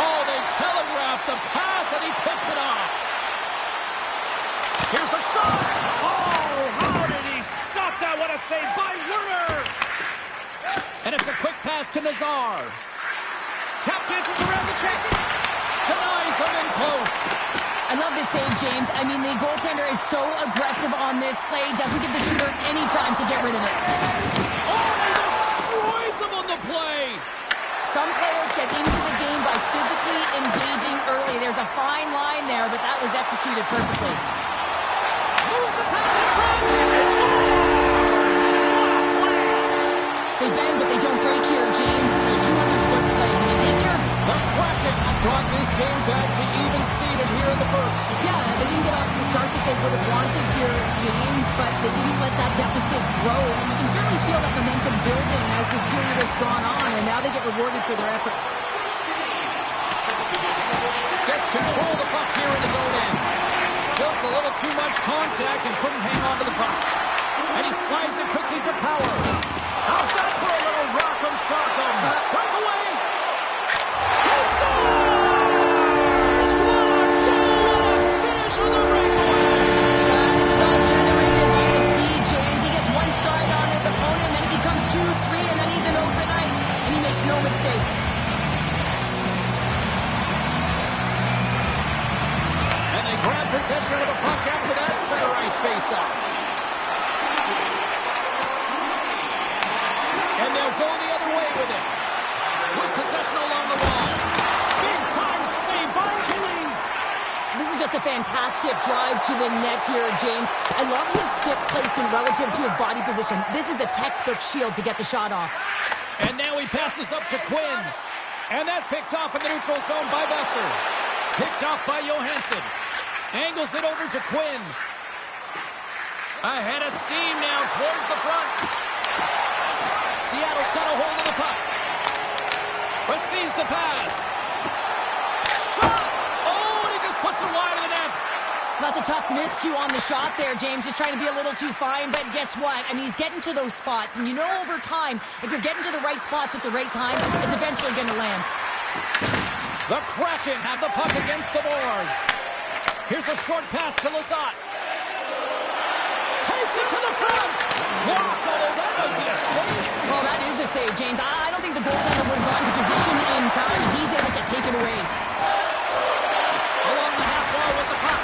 Speaker 1: Oh, they telegraph the pass, and he picks it off. Here's a shot! Oh, how did he stop that? What a save by Werner! And it's a quick pass to Nazar. Tap dances around the check. Denies him in close.
Speaker 2: I love this save, James. I mean, the goaltender is so aggressive on this play. Doesn't give the shooter any time to get rid of it.
Speaker 1: Oh, he destroys him on the play.
Speaker 2: Some players get into the game by physically engaging early. There's a fine line there, but that was executed perfectly.
Speaker 1: Moves the pass in front. He scores! What a play!
Speaker 2: They bend, but they don't break here, James. This is a 200-foot play. When you take your...
Speaker 1: The Kraken brought this game back to even Steven here in the first.
Speaker 2: Yeah, they didn't get off to the start that they would have wanted here, James, but they didn't let that deficit grow. And you can certainly feel that momentum building as this period has gone on, and now they get rewarded for their efforts.
Speaker 1: Gets control of the puck here in his own end. Just a little too much contact and couldn't hang on to the puck. And he slides it quickly to Power. Outside for a little rock'em sock'em. Breakaway. He scores! What a goal! What a finish on the breakaway!
Speaker 2: This is all generated by his speed, James. He gets one stride on his opponent, then he becomes 2-3, and then he's in open ice, and he makes no mistake.
Speaker 1: And they grab possession of the puck after that center ice face-off. And they'll go the other way with it. With possession along the wall. Big time save by Achilles.
Speaker 2: This is just a fantastic drive to the net here, James. I love his stick placement relative to his body position. This is a textbook shield to get the shot off.
Speaker 1: And now he passes up to Quinn. And that's picked off in the neutral zone by Besser. Picked off by Johansson. Angles it over to Quinn. Ahead of steam now towards the front. Seattle's got a hold of the puck. Receives the pass. Shot! Oh, and he just puts it wide of the net.
Speaker 2: That's a tough miscue on the shot there, James. Just trying to be a little too fine, but guess what? I mean, he's getting to those spots, and you know over time, if you're getting to the right spots at the right time, it's eventually going to land.
Speaker 1: The Kraken have the puck against the boards. Here's a short pass to Lizotte. Takes it to the front. Block, although that might be a save.
Speaker 2: Well, that is a save, James. I don't think the goaltender would have gone to position in time. He's able to take it away.
Speaker 1: Along the half wall with the puck.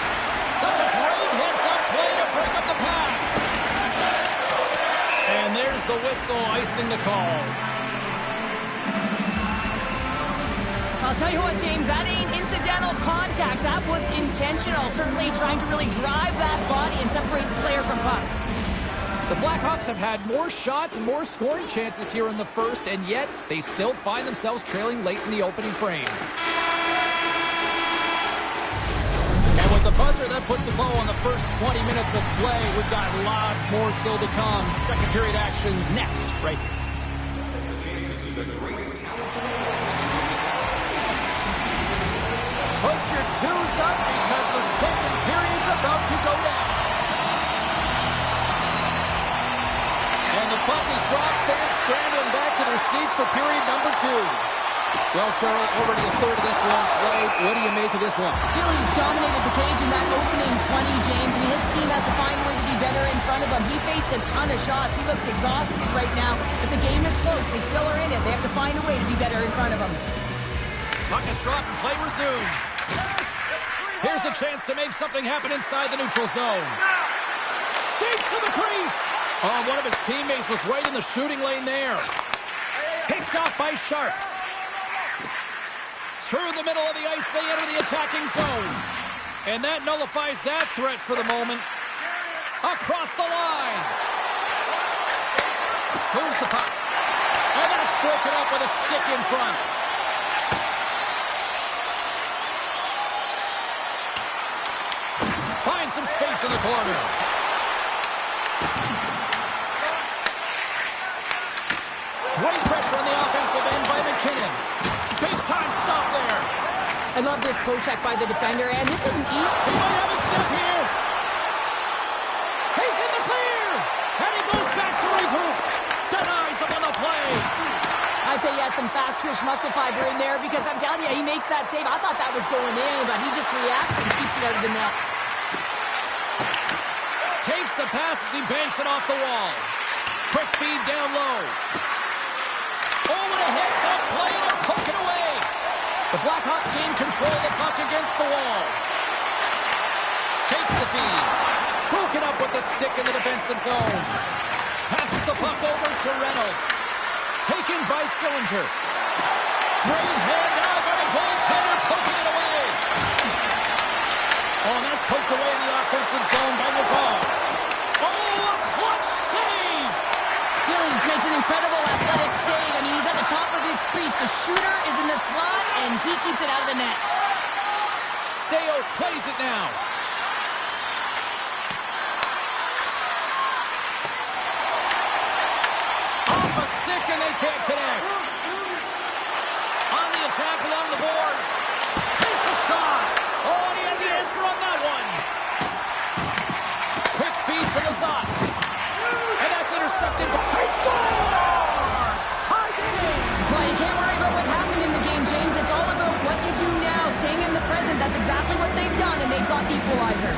Speaker 1: That's a great heads-up play to break up the pass. And there's the whistle, icing the call.
Speaker 2: I'll tell you what, James, that ain't incidental contact. That was intentional. Certainly trying to really drive that body and separate the player from puck.
Speaker 1: The Blackhawks have had more shots and more scoring chances here in the first, and yet they still find themselves trailing late in the opening frame. buzzer. That puts a bow on the first 20 minutes of play. We've got lots more still to come. Second period action next, right here. Put your twos up because the second period's about to go down. And the puck is dropped. Fans scrambling back to their seats for period number 2. Well, Cheryl, already a third of this one played. What do you make of this one?
Speaker 2: Phillies dominated the cage in that opening 20, James, and his team has to find a way to be better in front of him. He faced a ton of shots. He looks exhausted right now, but the game is close. They still are in it. They have to find a way to be better in front of him.
Speaker 1: Puck is dropped and play resumes. Here's a chance to make something happen inside the neutral zone. Skates to the crease. Oh, one of his teammates was right in the shooting lane there. Picked off by Sharp. Through the middle of the ice, they enter the attacking zone. And that nullifies that threat for the moment. Across the line. Moves the puck. And that's broken up with a stick in front. Finds some space in the corner. Great pressure on the offensive end by McKinnon. Big time stop there.
Speaker 2: I love this poke check by the defender, and this isn't easy.
Speaker 1: He might have a step here. He's in the clear. And he goes back to regroup. Denies him on the play.
Speaker 2: I'd say he has some fast twitch muscle fiber in there because I'm telling you, he makes that save. I thought that was going in, but he just reacts and keeps it out of the net.
Speaker 1: Takes the pass as he banks it off the wall. Quick feed down low. Oh, what a heads-up play to poke it away. The Blackhawks gain control of the puck against the wall. Takes the feed. Broken up with the stick in the defensive zone. Passes the puck over to Reynolds. Taken by Sillinger. Great hand out by the goaltender, poking it away. Oh, and that's poked away in the offensive zone by Nazar. Oh, a clutch save.
Speaker 2: Phillies makes an incredible athletic save. I mean, he's at the top of his crease. The shooter is in the slot, and he keeps it out of the net.
Speaker 1: Staios plays it now. Off a stick, and they can't connect. On the attack along the boards. Takes a shot. Oh, and he had the answer on that one. Quick feed to Lazat. And that's intercepted. He scores! Tie game!
Speaker 2: Well, you can't worry about what happened in the game, James. It's all about what you do now, staying in the present. That's exactly what they've done, and they've got the equalizer.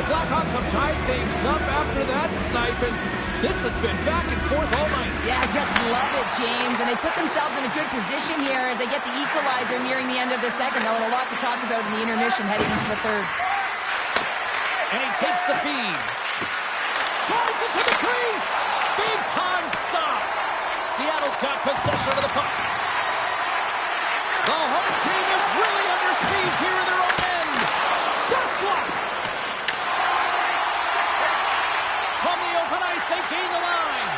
Speaker 1: The Blackhawks have tied things up after that snipe, and this has been back and forth all night.
Speaker 2: Yeah, I just love it, James. And they put themselves in a good position here as they get the equalizer nearing the end of the second. They'll have a lot to talk about in the intermission heading into the third.
Speaker 1: And he takes the feed. Drives it to the crease. Big time stop. Seattle's got possession of the puck. The home team is really under siege here in their own end. That's blocked. From the open ice, they gain the line.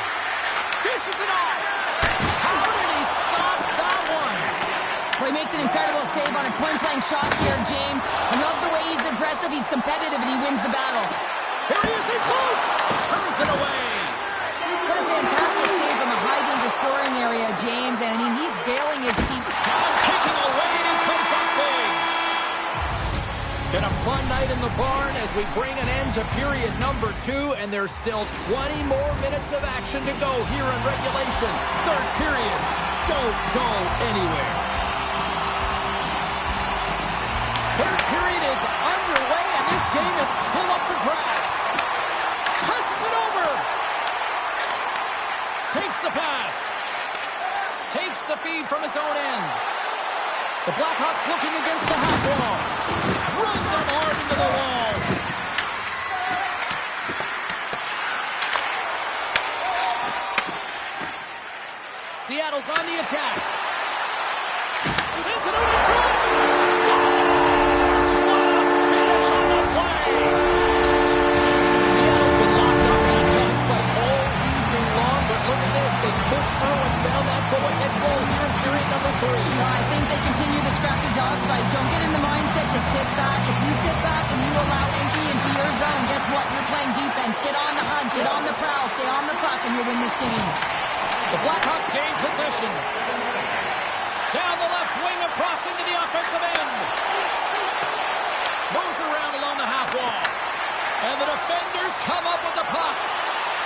Speaker 1: Dishes it off. How did he stop that one?
Speaker 2: Well, he makes an incredible save on a point-blank shot here, James. I love the way he's aggressive, he's competitive, and he wins the battle.
Speaker 1: Here he is in close. Turns it away.
Speaker 2: What a fantastic save from a high-danger scoring area, James. And, I mean, he's bailing his team.
Speaker 1: Time taking away, and he comes up big. Been a fun night in the barn as we bring an end to period number 2, and there's still 20 more minutes of action to go here in regulation. Third period. Don't go anywhere. Third period is underway, and this game is still up for grabs. Passes it over. Takes the pass. Takes the feed from his own end. The Blackhawks looking against the half wall. Runs him hard into the wall. Seattle's on the attack. Sends it over to front. Scores! What a finish on the play! Seattle's been locked up in a dogfight all evening long, but look at this. They pushed through and found that go-ahead goal here in period number 3.
Speaker 2: Well, I think they continue the scrappy dogfight. Don't get in the mindset to sit back. If you sit back and you allow win this game.
Speaker 1: The Blackhawks gain possession. Down the left wing, across into the offensive end. Moves around along the half wall. And the defenders come up with the puck.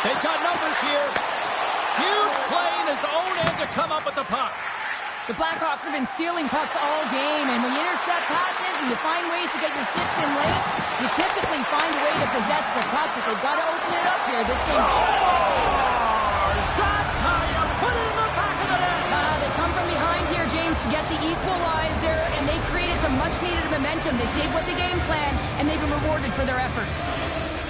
Speaker 1: They've got numbers here. Huge play in his own end to come up with the puck.
Speaker 2: The Blackhawks have been stealing pucks all game, and when you intercept passes and you find ways to get your sticks in late, you typically find a way to possess the puck, but they've got to open it up here. This thing's...
Speaker 1: That's how you put it in the back of the net.
Speaker 2: They come from behind here, James, to get the equalizer, and they created some much-needed momentum. They stayed with the game plan, and they've been rewarded for their efforts.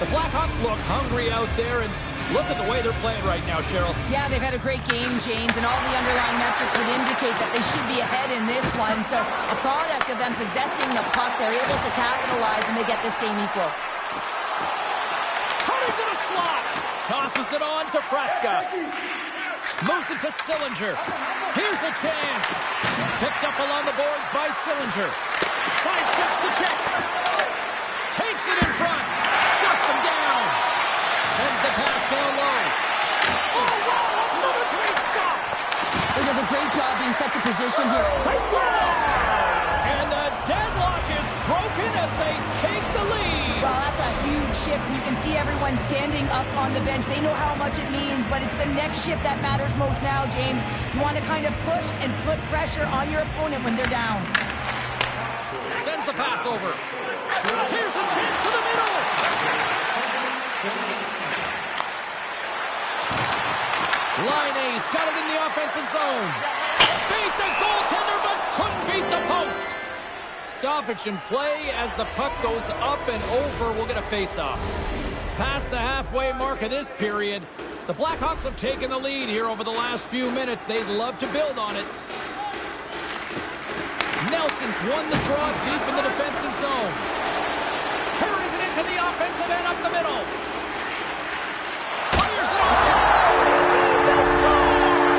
Speaker 1: The Blackhawks look hungry out there, and look at the way they're playing right now, Cheryl.
Speaker 2: Yeah, they've had a great game, James, and all the underlying metrics would indicate that they should be ahead in this one. So a product of them possessing the puck, they're able to capitalize, and they get this game equal.
Speaker 1: Cutting to the slot. Tosses it on to Fresca. Moves it to Sillinger. Here's a chance. Picked up along the boards by Sillinger. Sidesteps the check. Takes it in front. Shuts him down. Sends the pass down low. Oh, wow! Another great stop!
Speaker 2: He does a great job being set to position here.
Speaker 1: They score! And the deadlock is broken as they take the lead.
Speaker 2: Well, that's a huge shift, and you can see everyone standing up on the bench. They know how much it means, but it's the next shift that matters most now, James. You want to kind of push and put pressure on your opponent when they're down.
Speaker 1: Sends the pass over. Here's a chance to the middle. Liney's got it in the offensive zone. Beat the goaltender, but couldn't beat the post. Stoppage in play as the puck goes up and over. We'll get a face-off. Past the halfway mark of this period, the Blackhawks have taken the lead here over the last few minutes. They'd love to build on it. Nelson's won the draw deep in the defensive zone. Carries it into the offensive end up the middle. Fires it off. It's in, they score!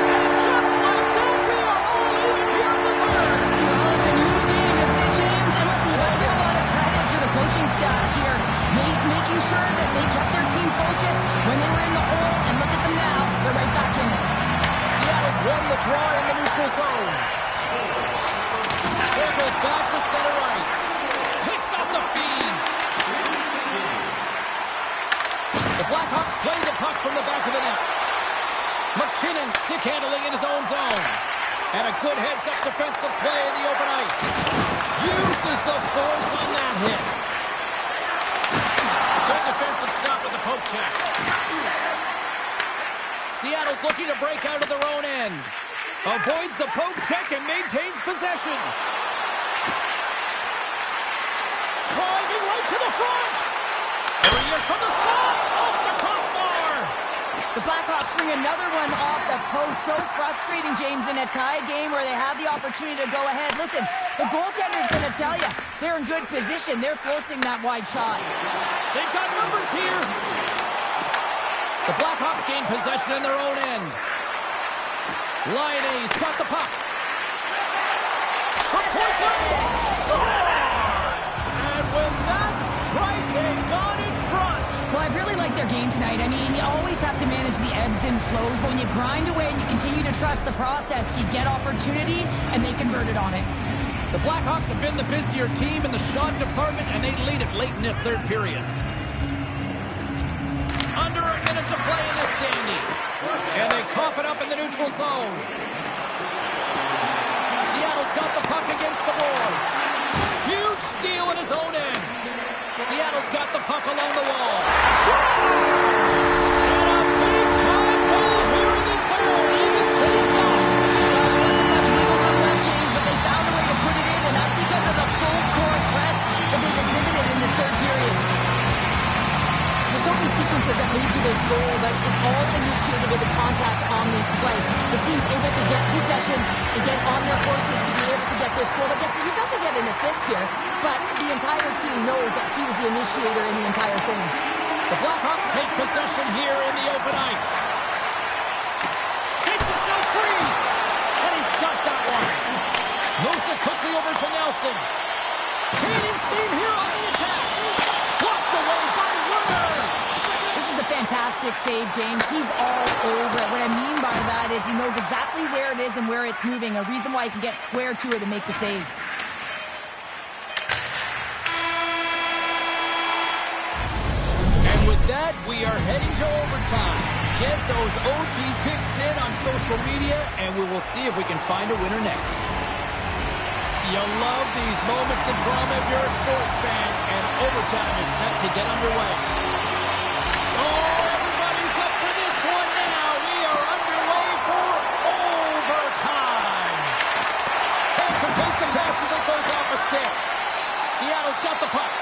Speaker 1: And just like that, we are all even here in the third.
Speaker 2: Well, it's a new game, isn't it, James? And listen, you've got to give a lot of credit to the coaching staff here, making sure that they kept their team focused when they were in the hole, and look at them now. They're right back in it.
Speaker 1: Seattle's won the draw in the neutral zone. Circles back to center ice. Picks up the feed. The Blackhawks play the puck from the back of the net. McKinnon stick handling in his own zone. And a good heads-up defensive play in the open ice. Uses the force on that hit. Good defensive stop with the poke check. Seattle's looking to break out of their own end. Avoids the poke check and maintains possession. Driving right to the front. There he is from the slot. Off the crossbar.
Speaker 2: The Blackhawks bring another one off the post. So frustrating, James, in a tie game where they have the opportunity to go ahead. Listen, the goaltender's going to tell you they're in good position. They're forcing that wide shot.
Speaker 1: They've got numbers here. The Blackhawks gain possession in their own end. Liney's got the puck. From point blank, scores! And with that strike, they got in front.
Speaker 2: Well, I've really liked their game tonight. I mean, you always have to manage the ebbs and flows, but when you grind away and you continue to trust the process, you get opportunity, and they converted on it.
Speaker 1: The Blackhawks have been the busier team in the shot department, and they lead it late in this third period. Under a minute to play in this dandy. And they cough it up in the neutral zone. Seattle's got the puck against the boards. Huge steal in his own end. Seattle's got the puck along the wall. Scores! And a big-time goal here in the third. Evens things up.
Speaker 2: Well, there wasn't much wiggle room left, James, but they found a way to put it in, and that's because of the full-court press that they've exhibited in this third period. There's so many sequences that lead to this goal, but it's all initiated with the contact on this play. The team's able to get possession and get on their forces to be able to get this goal. I guess he's not going to get an assist here, but the entire team knows that he was the initiator in the entire thing.
Speaker 1: The Blackhawks take possession here in the open ice. Shakes himself free. And he's got that one. Moves it quickly over to Nelson. Gaining steam here on the attack. Blocked away by Werner.
Speaker 2: This is a fantastic save, James. He's all over it. What I mean by that is he knows exactly where it is and where it's moving. A reason why he can get square to it and make the save.
Speaker 1: And with that, we are heading to overtime. Get those OT picks in on social media, and we will see if we can find a winner next. You love these moments of drama if you're a sports fan, and overtime is set to get underway. Oh, everybody's up for this one now. We are underway for overtime. Can't complete the passes, it goes off a stick. Seattle's got the puck.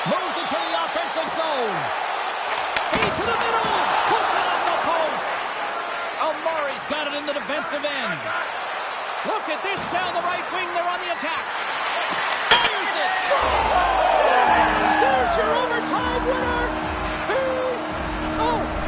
Speaker 1: Moves into the offensive zone. Feed to the middle. Puts it off the post. Amari's got it in the defensive end. Look at this down the right wing. They're on the attack. Fires it. There's your overtime winner. Who's... Oh.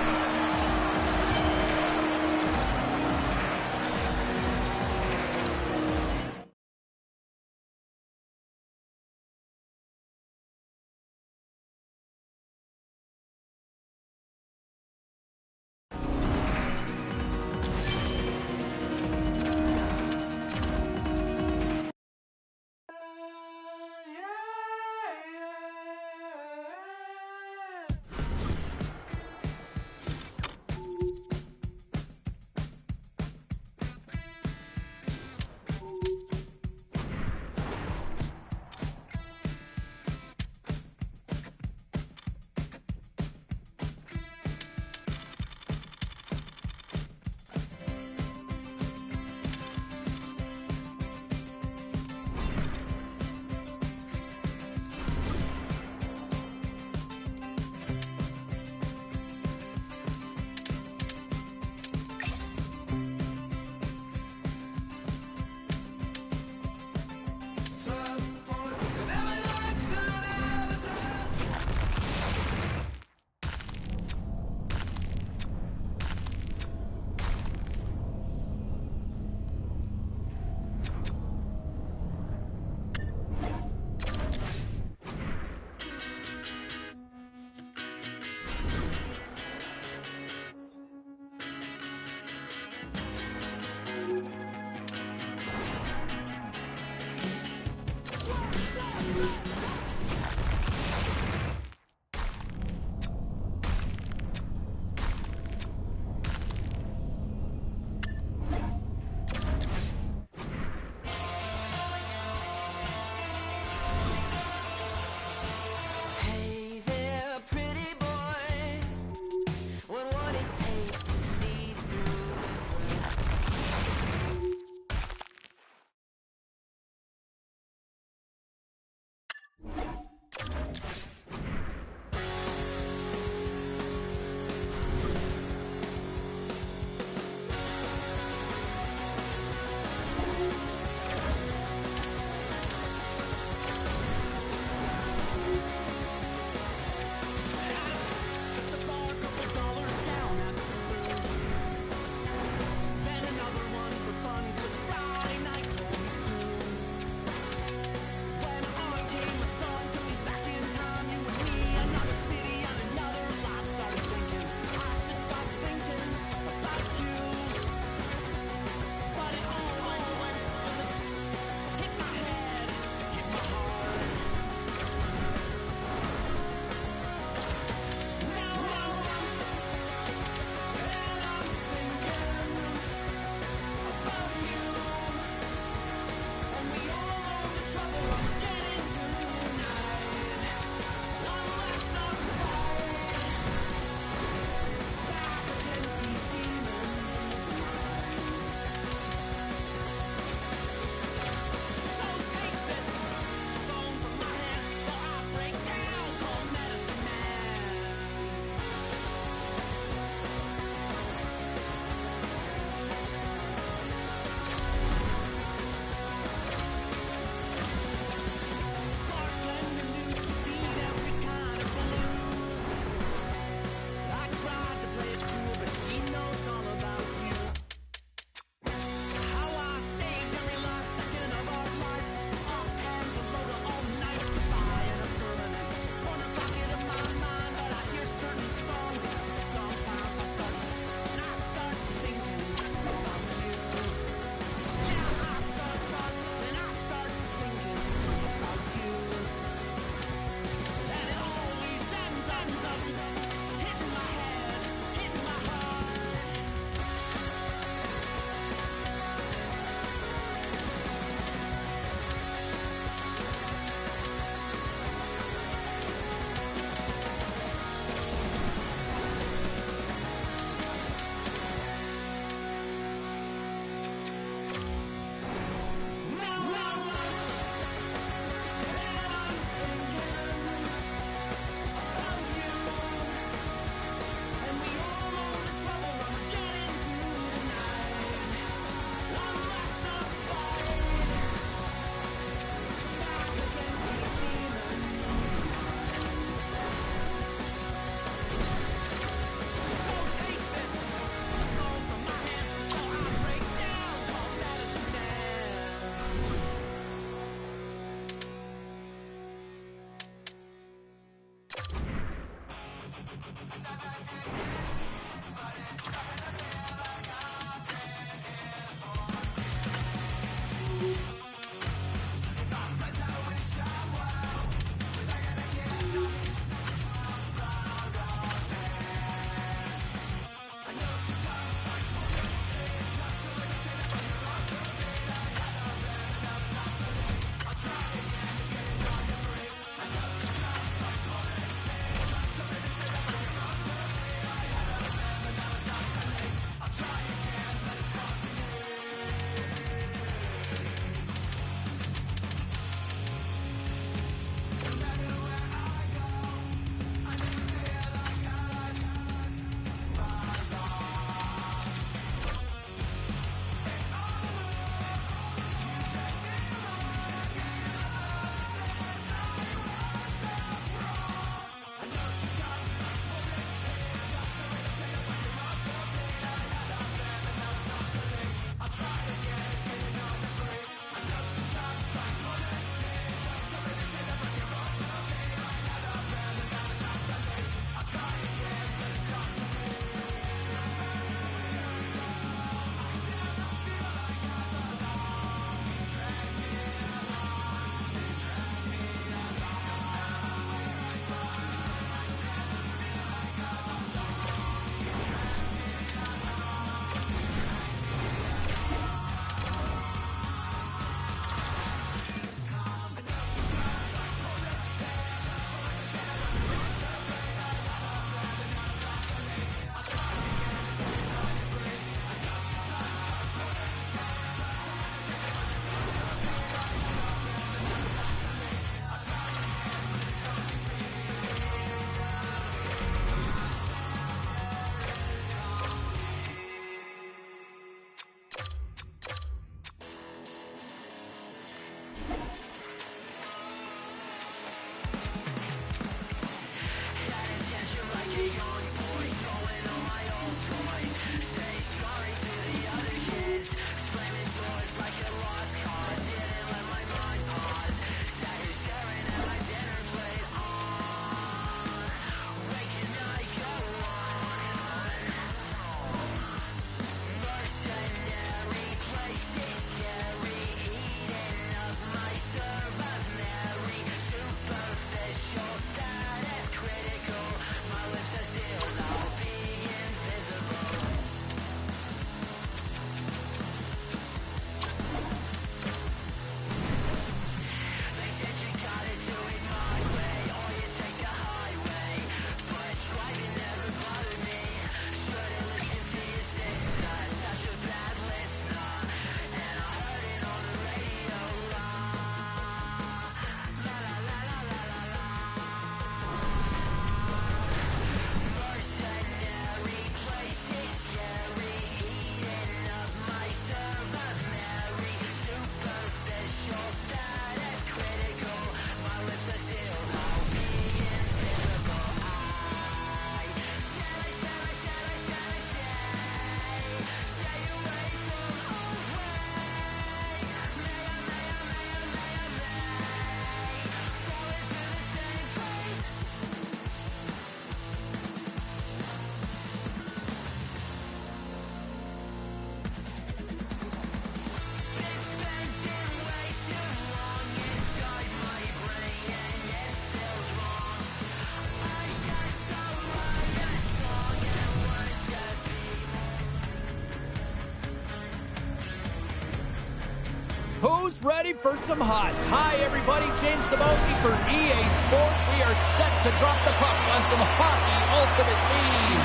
Speaker 1: Who's ready for some hot? Hi, everybody. James Cebulski for EA Sports. We are set to drop the puck on some Hockey Ultimate Team.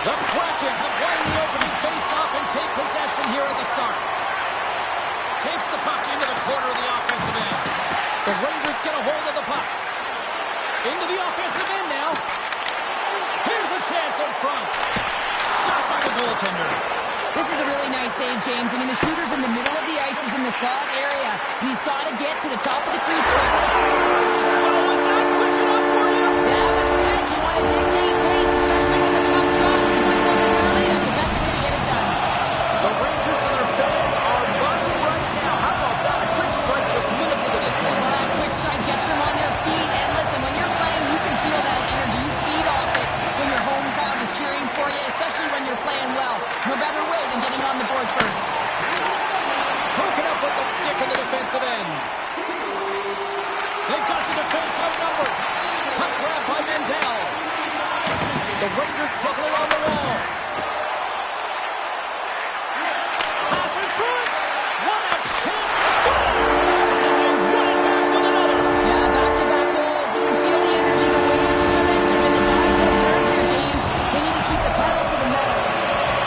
Speaker 1: The Kraken have won the opening face-off and take possession here at the start. Takes the puck into the corner of the offensive end. The Rangers get a hold of the puck. Into the offensive end now. Here's a chance in front. Stopped by the goaltender.
Speaker 2: This is a really nice save, James. I mean, the shooter's in the middle of the ice. He's in the slot area, and he's got to get to the top of the crease.
Speaker 1: Oh, was that quick enough for you?
Speaker 2: That was quick. You want to dictate pace, especially when the puck drops. You quick one in early. That's the best way to get it done.
Speaker 1: The Rangers and their fans are buzzing right now. How about that? A quick strike just minutes into this one.
Speaker 2: Quick strike gets them on their feet. And listen, when you're playing, you can feel that energy. You
Speaker 1: The Rangers take it along the wall. Pass in front. What a chance. Scores! And they run it back with another.
Speaker 2: Yeah, back-to-back goals. You can feel the energy, the wave, the momentum, and the tides have turned here, James. They need to keep the pedal to the metal.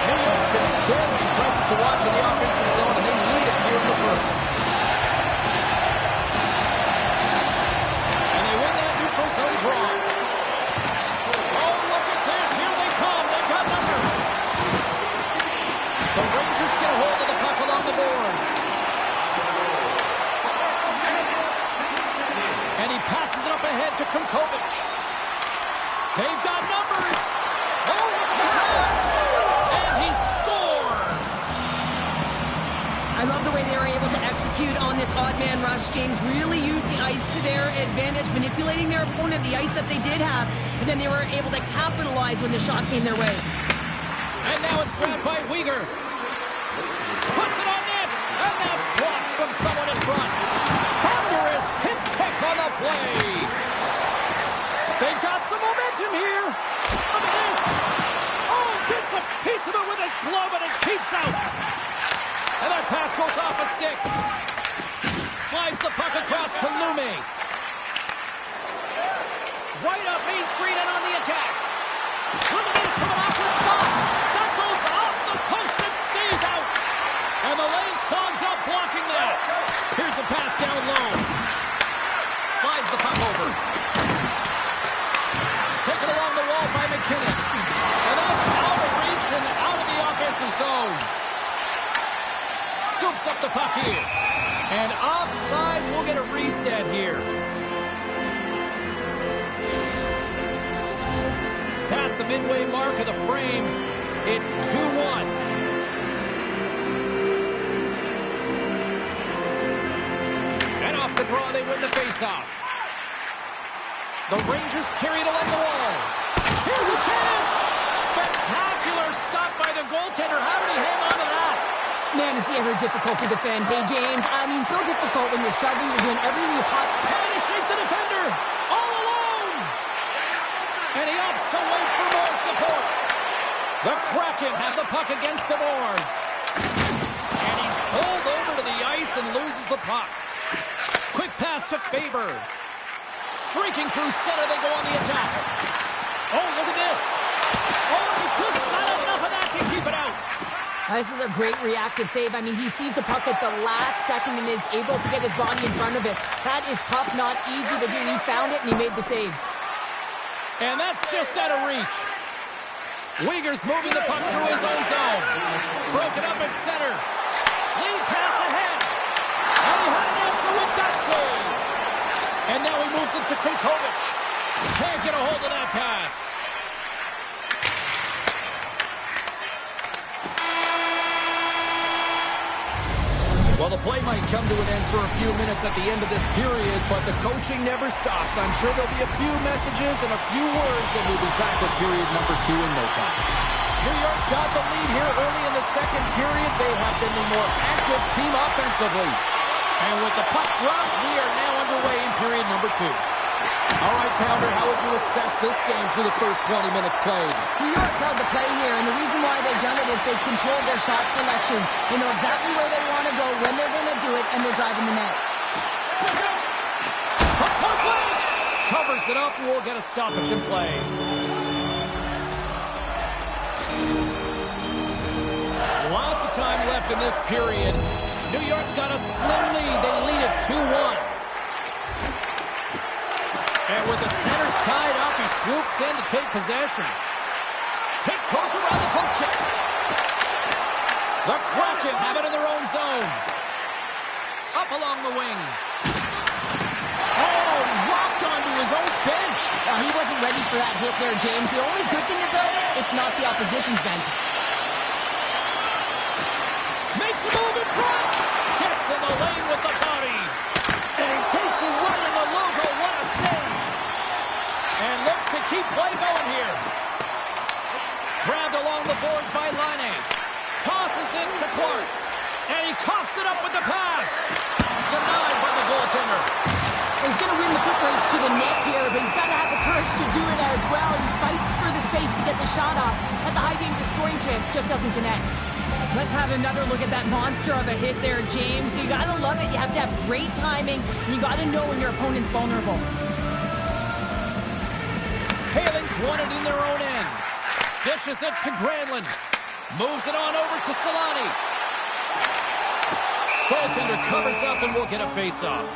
Speaker 1: New York's been very impressive to watch in the offensive zone, and they lead it here in the first. And they win that neutral zone draw. Oh, look at this. Here they come. They've got numbers. The Rangers get a hold of the puck along the boards. And he passes it up ahead to Krumkovic. They've got numbers. Oh, look at the pass. And he scores.
Speaker 2: I love the way they were able to execute on this odd man rush. James really used the ice to their advantage, manipulating their opponent, the ice that they did have, and then they were able to capitalize when the shot came their way.
Speaker 1: And now it's grabbed by Weegar. Puts it on net, and that's blocked from someone in front. Thunderous pin kick on the play. They've got some momentum here. Look at this. Oh, gets a piece of it with his glove, and it keeps out. And that pass goes off a stick. Slides the puck across to Lume. Right up Main Street and on the attack. Look at this from an awkward spot. That goes off the post and stays out. And the lane's clogged up blocking that. Here's a pass down low. Slides the puck over. Taken along the wall by McKinnon. And that's out of reach and out of the offensive zone. Scoops up the puck here. And offside, we'll get a reset here. Past the midway mark of the frame, it's 2-1. And off the draw, they win the faceoff. The Rangers carry it along the wall. Here's a chance! Spectacular stop by the goaltender. How did he hang on to that?
Speaker 2: Man, is he ever difficult to defend. Hey, James, I mean, so difficult when you're shoving, you're doing everything you possibly.
Speaker 1: Trying to shake the defender. All alone. And he opts to wait for more support. The Kraken have the puck against the boards. And he's pulled over to the ice and loses the puck. Quick pass to Faber. Streaking through center, they go on the attack. Oh, look at this. Oh, he just got enough of that to keep it out.
Speaker 2: This is a great reactive save. I mean, he sees the puck at the last second and is able to get his body in front of it. That is tough, not easy to do. He found it and he made the save.
Speaker 1: And that's just out of reach. Weegar's moving the puck through his own zone. Broken up at center. Lead pass ahead. And he had an answer with that save. And now he moves it to Krumkovic. Can't get a hold of that pass. Well, the play might come to an end for a few minutes at the end of this period, but the coaching never stops. I'm sure there'll be a few messages and a few words, and we'll be back with period number 2 in no time. New York's got the lead here early in the second period. They have been the more active team offensively. And with the puck dropped, we are now underway in period number 2. All right, Pounder, how would you assess this game through the first 20 minutes played?
Speaker 2: New York's held the play here, and the reason why they've done it is they've controlled their shot selection. They know exactly where they want to go, when they're going to do it, and they're driving the net.
Speaker 1: Covers it up, and we'll get a stoppage in play. Lots of time left in this period. New York's got a slim lead. They lead it 2-1. And with the centers tied up, he swoops in to take possession. Tiptoes around the poke check. The Kraken have it in their own zone. Up along the wing. Oh, rocked onto his own bench.
Speaker 2: He wasn't ready for that hit there, James. The only good thing about it, it's not the opposition's bench.
Speaker 1: Makes the move in front. Gets in the lane with the body. And he takes it right in the logo. What a save. And looks to keep play going here. Grabbed along the boards by Laine. Tosses it to Clark. And he coughs it up with the pass. Denied by the goaltender.
Speaker 2: He's going to win the foot race to the net here, but he's got to have the courage to do it as well. He fights for this space to get the shot off. That's a high-danger scoring chance, just doesn't connect. Let's have another look at that monster of a hit there, James. You gotta love it. You have to have great timing, and you gotta know when your opponent's vulnerable.
Speaker 1: Haling's won it in their own end. Dishes it to Granlund. Moves it on over to Solani. Goaltender covers up and we'll get a face-off.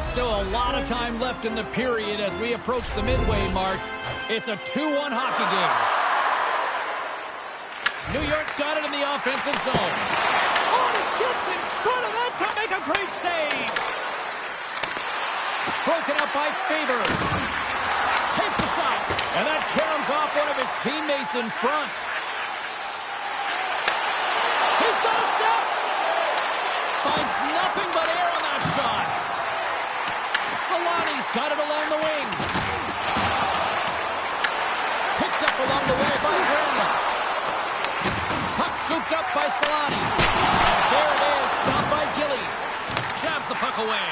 Speaker 1: Still a lot of time left in the period as we approach the midway mark. It's a 2-1 hockey game. New York's got it in the offensive zone. Oh, and he gets in front of that to make a great save. Broken up by Faber. Takes a shot, and that caroms off one of his teammates in front. He's got a step. Finds nothing but air on that shot. Solani's got it along the wing. Picked up along the way by Granlund. Puck scooped up by Solani. There it is, stopped by Gillies. Jabs the puck away.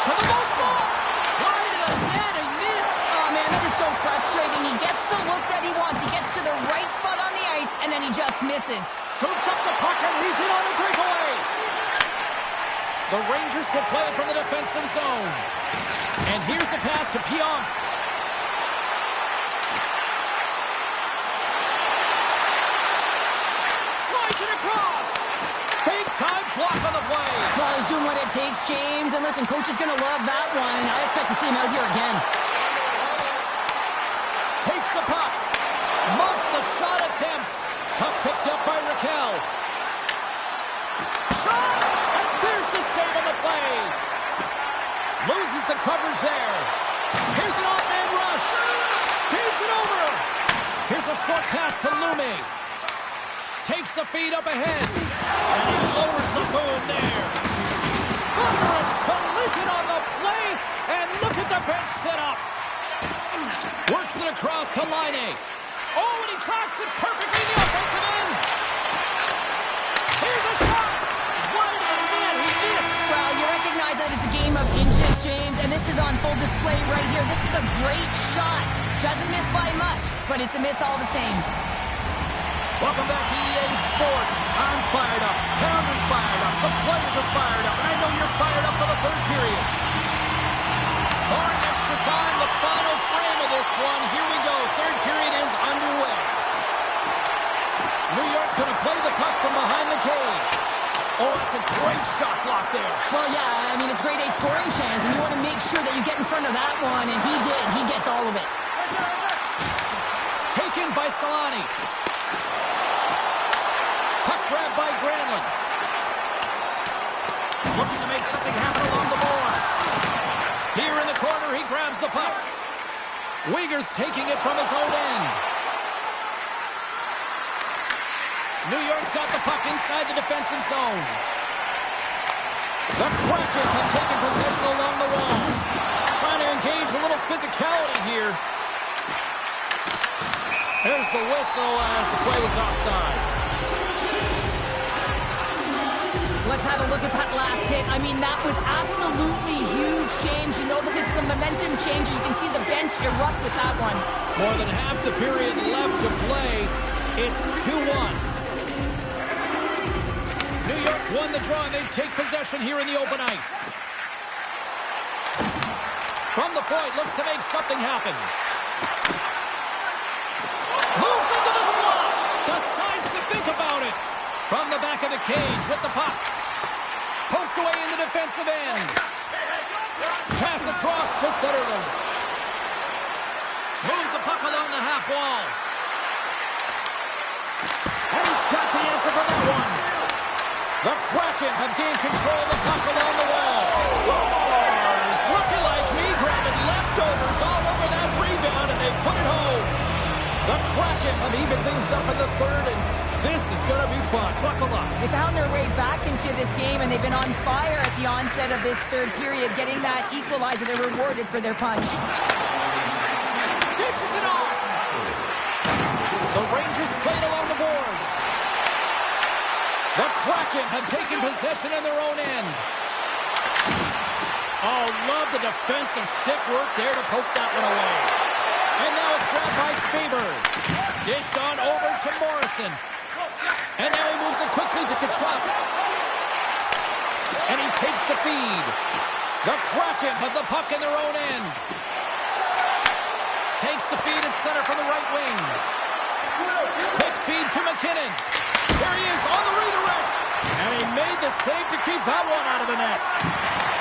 Speaker 1: To the goal slot.
Speaker 2: Wide of the net and missed. Oh, man, that is so frustrating. He gets the look that he wants. He gets to the right spot on the ice, and then he just misses.
Speaker 1: Scoops up the puck, and he's in on the breakaway. The Rangers will play it from the defensive zone. And here's the pass to Pionk. Slides it across. Big-time block on the play.
Speaker 2: Well, he's doing what it takes, James. And listen, coach is going to love that one. I expect to see him out here again.
Speaker 1: Takes the puck. Muffs the shot attempt. Puck picked up by Raquel. Shot! And there's the save on the play. Loses the coverage there. Here's an off-man rush. Feeds it over. Here's a short pass to Lume. Takes the feed up ahead. And he lowers the boom there. Thunderous collision on the play. And look at the bench set up. Works it across to Laine. Oh, and he tracks it perfectly in the offensive end. Here's a shot. Wide of the net. He missed.
Speaker 2: Well, you recognize that it's a game of inches, James, and this is on full display right here. This is a great shot. Doesn't miss by much, but it's a miss all the same.
Speaker 1: Welcome back to EA Sports. I'm fired up. Pounders fired up. The players are fired up. And I know you're fired up for the third period. Barring extra time, the final frame of this one. Here we go. Third period is underway. New York's going to play the puck from behind the cage. Oh, that's a great shot block there.
Speaker 2: Well, yeah, I mean, it's grade A scoring chance, and you want to make sure that you get in front of that one, and he did. He gets all of it.
Speaker 1: Taken by Solani. Puck grabbed by Granlund. Looking to make something happen along the boards. Here in the corner, he grabs the puck. Uyghur's taking it from his own end. New York's got the puck inside the defensive zone. The Kraken have taken possession along the wall. Trying to engage a little physicality here. There's the whistle as the play was offside.
Speaker 2: Let's have a look at that last hit. I mean, that was absolutely huge, James. You know that this is a momentum changer. You can see the bench erupt with that one.
Speaker 1: More than half the period left to play. It's 2-1. New York's won the draw, and they take possession here in the open ice. From the point, looks to make something happen. Moves into the slot. Decides to think about it. From the back of the cage with the puck. Poked away in the defensive end. Pass across to Zetterlund. Moves the puck along the half wall. And he's got the answer for that one. The Kraken have gained control of the puck along the wall. Scores! Looking like me, grabbing leftovers all over that rebound, and they put it home. The Kraken have evened things up in the third, and this is going to be fun. Buckle up.
Speaker 2: They found their way back into this game, and they've been on fire at the onset of this third period, getting that equalizer. They're rewarded for their punch.
Speaker 1: Dishes it off. The Rangers played along the boards. The Kraken have taken possession in their own end. love the defensive stick work there to poke that one away. And now it's grabbed by Faber. Dished on over to Morrison. And now he moves it quickly to Tkachuk. And he takes the feed. The Kraken put the puck in their own end. Takes the feed at center from the right wing. Quick feed to McKinnon. There he is on the redirect. And he made the save to keep that one out of the net.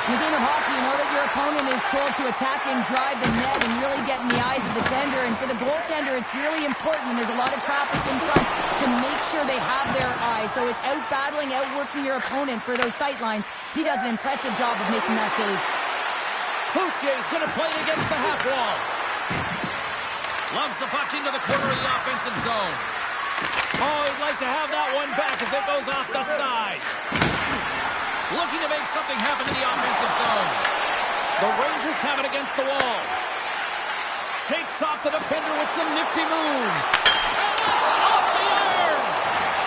Speaker 2: In the game of hockey, you know that your opponent is told to attack and drive the net and really get in the eyes of the tender. And for the goaltender, it's really important when there's a lot of traffic in front to make sure they have their eyes. So it's out-battling, outworking your opponent for those sight lines. He does an impressive job of making that save.
Speaker 1: Cloutier is going to play it against the half wall. Loves the puck into the corner of the offensive zone. Oh, he'd like to have that one back as it goes off the side. Looking to make something happen in the offensive zone. The Rangers have it against the wall. Shakes off the defender with some nifty moves. And it's off the iron!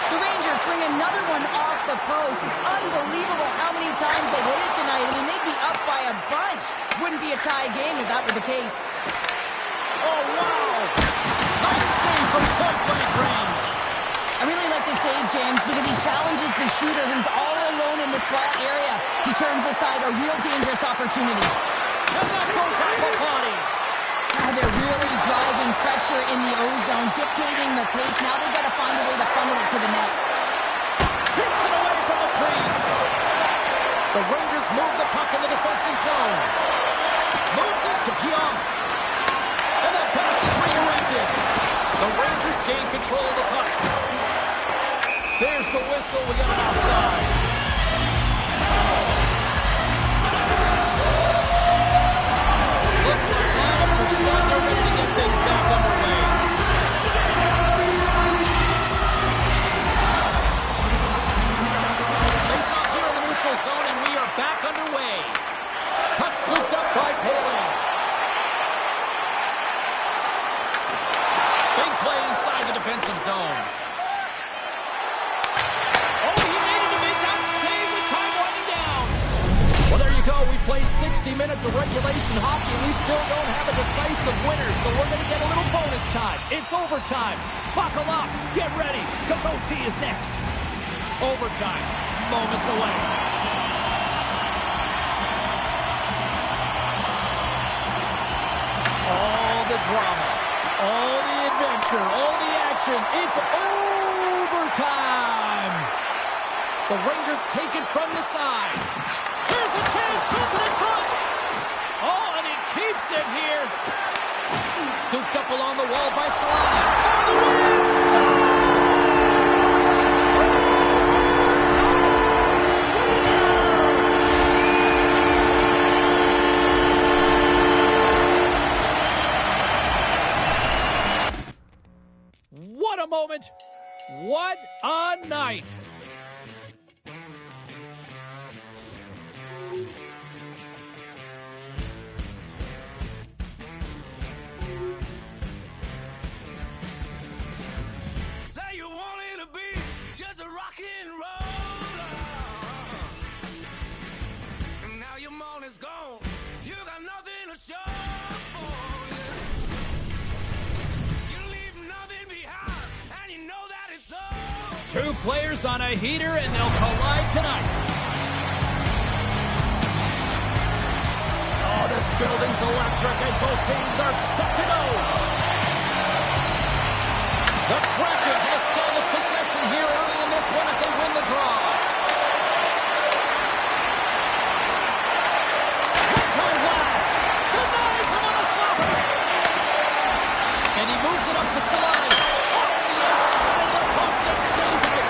Speaker 2: The Rangers swing another one off the post. It's unbelievable how many times they hit it tonight. I mean, they'd be up by a bunch. Wouldn't be a tie game if that were the case.
Speaker 1: Oh, wow! Nice save from point-blank range.
Speaker 2: I really like this save, James, because he challenges the shooter who's all alone in the slot area. He turns aside a real dangerous opportunity.
Speaker 1: And that goes off the body.
Speaker 2: They're really driving pressure in the O-zone, dictating the pace. Now they've got to find a way to funnel it to the net.
Speaker 1: Kicks it away from the crease. The Rangers move the puck in the defensive zone. Moves it to Keon. And that pass is redirected. The Rangers gain control of the puck. There's the whistle. We got an offside. Looks like lineups are set. They're ready to get things back underway. Face off here in the neutral zone, and we are back underway. Puck scooped up by Poehling. Big play inside the defensive zone. We played 60 minutes of regulation hockey, and we still don't have a decisive winner, so we're going to get a little bonus time. It's overtime. Buckle up. Get ready, because OT is next. Overtime. Moments away. All the drama, all the adventure, all the action. It's overtime. The Rangers take it from the side. Here's a chance, sends it in front. Oh, and he keeps it here. Scooped up along the wall by Solani. For the win! What a moment. What a night. Two players on a heater, and they'll collide tonight. Oh, this building's electric, and both teams are set to go. The Kraken has established possession here early in this one as they win the draw. One-time blast. Denies him on a slapper. And he moves it up to Solani. Off the outside of the post and stays out.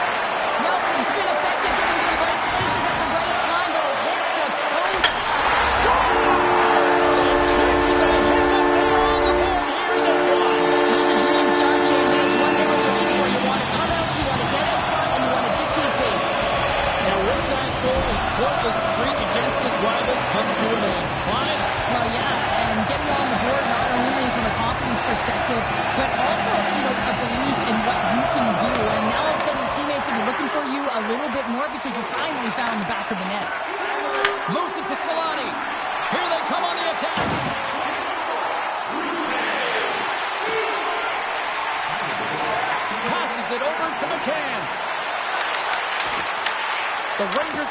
Speaker 2: Nelson's been effective getting to the right places at the right time, but it hits the post.
Speaker 1: Scores! And quick as a hiccup there on the board here in this one.
Speaker 2: That's a dream start, James, and it's one thing we're looking for. You want to come out, you want to get out front, and you want to dictate pace.
Speaker 1: Now with that goal, his pointless streak against his rivals comes to an end. Fine.
Speaker 2: Well, yeah, and getting on the board not only from a confidence perspective, but also, a belief in what you can do. And now all of a sudden your teammates will be looking for you a little bit more because you finally found the back of the net.
Speaker 1: Moves it to Solani. Here they come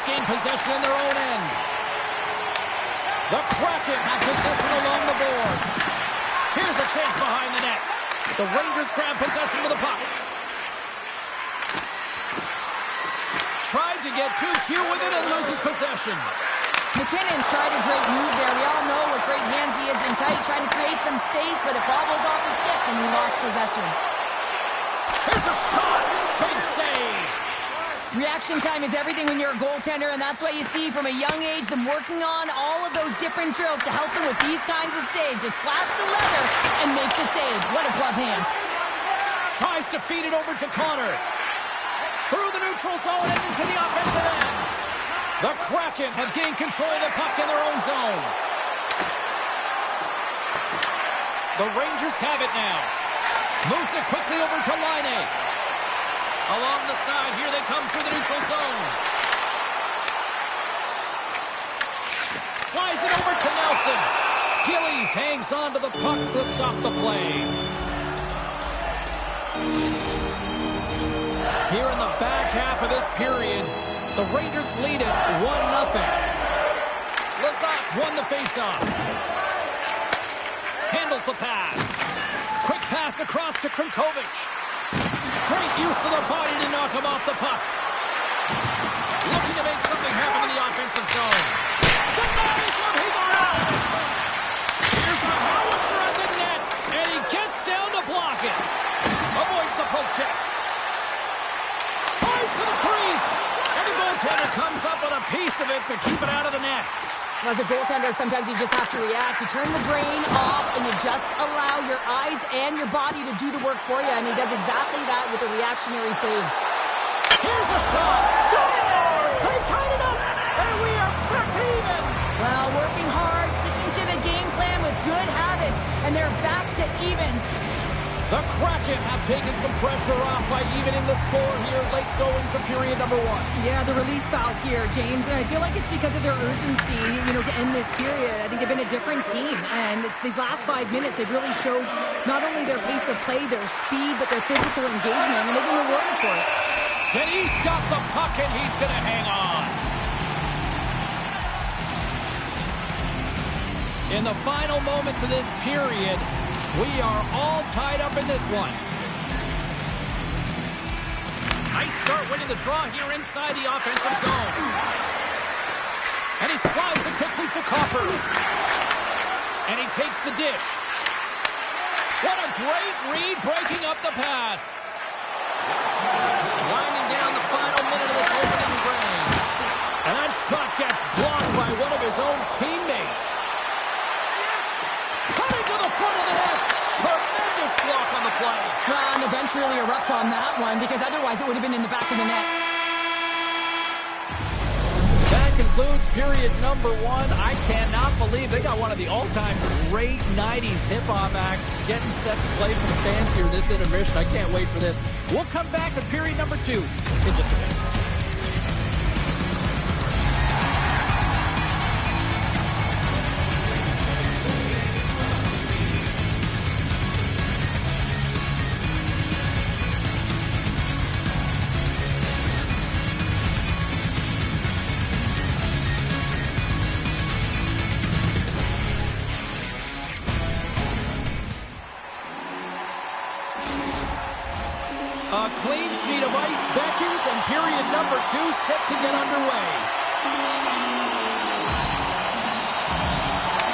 Speaker 1: gain possession in their own end. The Kraken have possession along the boards. Here's a chance behind the net. The Rangers grab possession of the puck. Tried to get too cute with it and loses possession.
Speaker 2: McKinnon's tried a great move there. We all know what great hands he is in tight, trying to create some space, but it bobbles off the stick and we lost possession.
Speaker 1: Here's a shot. Big save.
Speaker 2: Reaction time is everything when you're a goaltender, and that's what you see from a young age, them working on all of those different drills to help them with these kinds of saves. Just flash the leather and make the save. What a glove hand.
Speaker 1: Tries to feed it over to Connor. Through the neutral zone and into the offensive end. The Kraken have gained control of the puck in their own zone. The Rangers have it now. Moves it quickly over to Laine. Along the side, here they come through the neutral zone. Slides it over to Nelson. Gillies hangs on to the puck to stop the play. Here in the back half of this period, the Rangers lead it 1-0. Lizotte won the faceoff. Handles the pass. Quick pass across to Krinkovic. Great use of the body to knock him off the puck. Looking to make something happen in the offensive zone. Denies him, he got out. Here's a howitzer at the net, and he gets down to block it. Avoids the poke check. Tries to the crease, and the goaltender comes up with a piece of it to keep it out of the net.
Speaker 2: As a goaltender, sometimes you just have to react. You turn the brain off, and you just allow your eyes and your body to do the work for you, and he does exactly that with a reactionary save.
Speaker 1: Here's a shot. Scores! They tied it up, and we are back to even.
Speaker 2: Well, working hard, sticking to the game plan with good habits, and they're back to evens.
Speaker 1: The Kraken have taken some pressure off by evening the score here late goings of period number 1.
Speaker 2: Yeah, the release foul here, James, and I feel like it's because of their urgency, to end this period. I think they've been a different team, and it's these last 5 minutes, they've really showed not only their pace of play, their speed, but their physical engagement, and they've been rewarded for it.
Speaker 1: Denny's got the puck, and he's going to hang on. In the final moments of this period, we are all tied up in this one. Nice start winning the draw here inside the offensive zone. And he slides it quickly to Copper. And he takes the dish. What a great read breaking up the pass. Winding down the final minute of this opening frame. And that shot gets blocked by one of his own teammates. Cutting to the front of the net. Tremendous block on the play.
Speaker 2: And the bench really erupts on that one because otherwise it would have been in the back of the net.
Speaker 1: That concludes period number 1. I cannot believe they got one of the all-time great 90s hip-hop acts getting set to play for the fans here this intermission. I can't wait for this. We'll come back with period number 2 in just a minute. A clean sheet of ice beckons, and period number 2 set to get underway.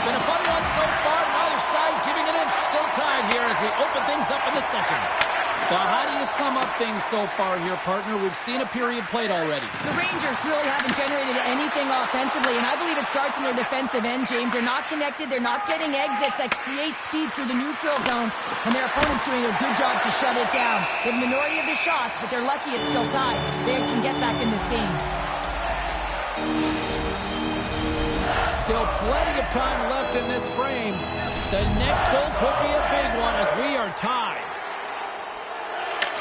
Speaker 1: Been a fun one so far. Neither side giving an inch. Still tied here as we open things up in the second. Now, how do you sum up things so far here, partner? We've seen a period played already.
Speaker 2: The Rangers really haven't generated anything offensively, and I believe it starts in their defensive end, James. They're not connected. They're not getting exits that create speed through the neutral zone, and their opponent's doing a good job to shut it down. They have the minority of the shots, but they're lucky it's still tied. They can get back in this game.
Speaker 1: Still plenty of time left in this frame. The next goal could be a big one as we are tied.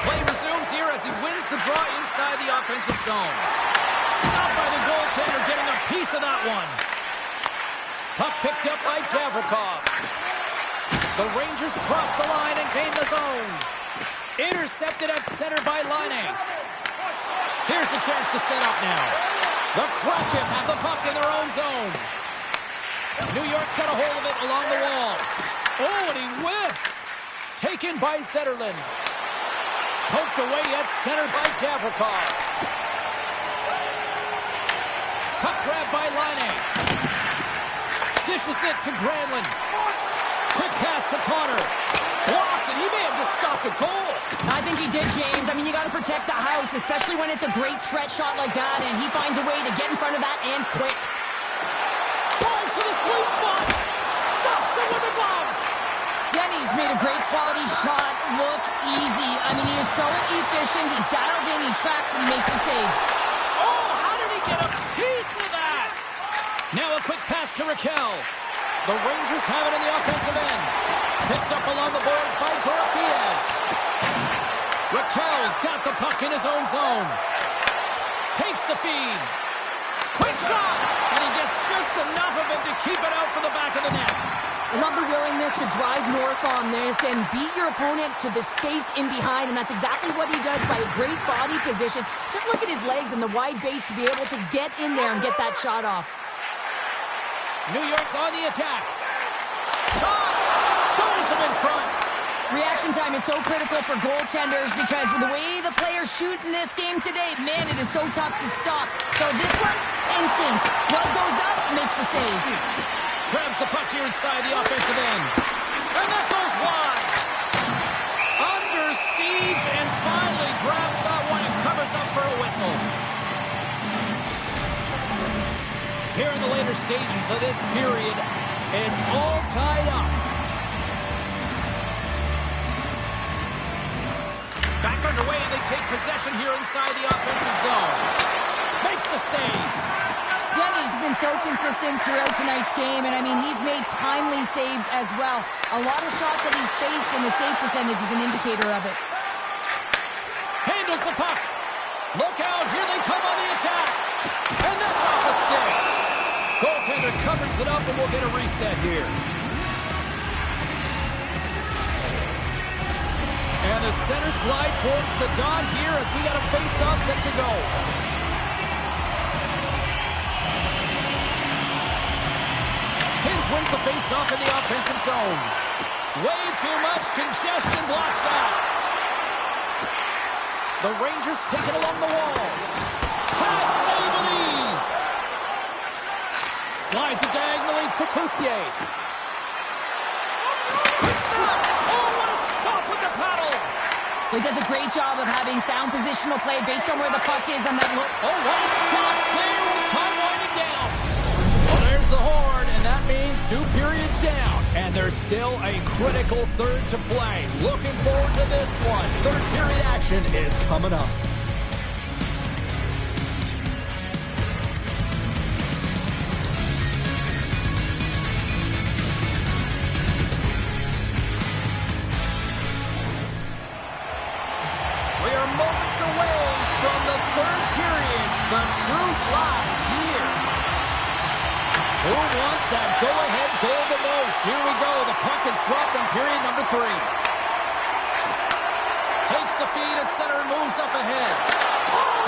Speaker 1: Play resumes here as he wins the draw inside the offensive zone. Stopped by the goaltender, getting a piece of that one. Puck picked up by Gavrikov. The Rangers cross the line and gain the zone. Intercepted at center by Laine. Here's a chance to set up now. The Kraken have the puck in their own zone. New York's got a hold of it along the wall. Oh, and he whiffs. Taken by Zetterlund. Poked away at center by Gavrikov. Puck grab by Laine. Dishes it to Granlund. Quick pass to Connor. Blocked, and he may have just stopped a goal.
Speaker 2: I think he did, James. I mean, you got to protect the house, especially when it's a great threat shot like that, and he finds a way to get in front of that and quick.
Speaker 1: Drives to the sweet spot. Stops it with a glove.
Speaker 2: Denny's made a great quality shot look easy. I mean, he is so efficient. He's dialed in, he tracks, and he makes the save.
Speaker 1: Oh, how did he get a piece of that? Now a quick pass to Raquel. The Rangers have it in the offensive end. Picked up along the boards by Dorofeev. Raquel's got the puck in his own zone. Takes the feed. Quick shot! And he gets just enough of it to keep it out for the back of the net.
Speaker 2: I love the willingness to drive north on this and beat your opponent to the space in behind, and that's exactly what he does by a great body position. Just look at his legs and the wide base to be able to get in there and get that shot off.
Speaker 1: New York's on the attack. Shot! Stones him in front.
Speaker 2: Reaction time is so critical for goaltenders because with the way the players shoot in this game today, man, it is so tough to stop. So this one, instincts. Glove goes up, makes the save.
Speaker 1: Grabs the puck here inside the offensive end. And that goes wide. Under siege and finally grabs that one and covers up for a whistle. Here in the later stages of this period, it's all tied up. Back underway, and they take possession here inside the offensive zone. Makes the save.
Speaker 2: Denny's been so consistent throughout tonight's game, and I mean, he's made timely saves as well. A lot of shots that he's faced, and the save percentage is an indicator of it.
Speaker 1: Handles the puck. Look out, here they come on the attack. And that's off a stick. Goaltender covers it up, and we'll get a reset here. And the centers glide towards the dot here as we got a face-off set to go. Hins wins the face-off in the offensive zone. Way too much congestion blocks that. The Rangers take it along the wall. Pad save with ease. Slides it diagonally to Coutier. Quick snap. Oh, what a stop with the paddle.
Speaker 2: He does a great job of having sound positional play based on where the puck is and that look.
Speaker 1: Oh, what a stop there with time winding down. Well, there's the horn, and that means 2 periods down. And there's still a critical third to play. Looking forward to this one. Third period action is coming up. We are moments away from the third period. The truth lies here. Who wants that go-ahead goal the most? Here we go. The puck is dropped in period number 3. Takes the feed at center and moves up ahead. Oh,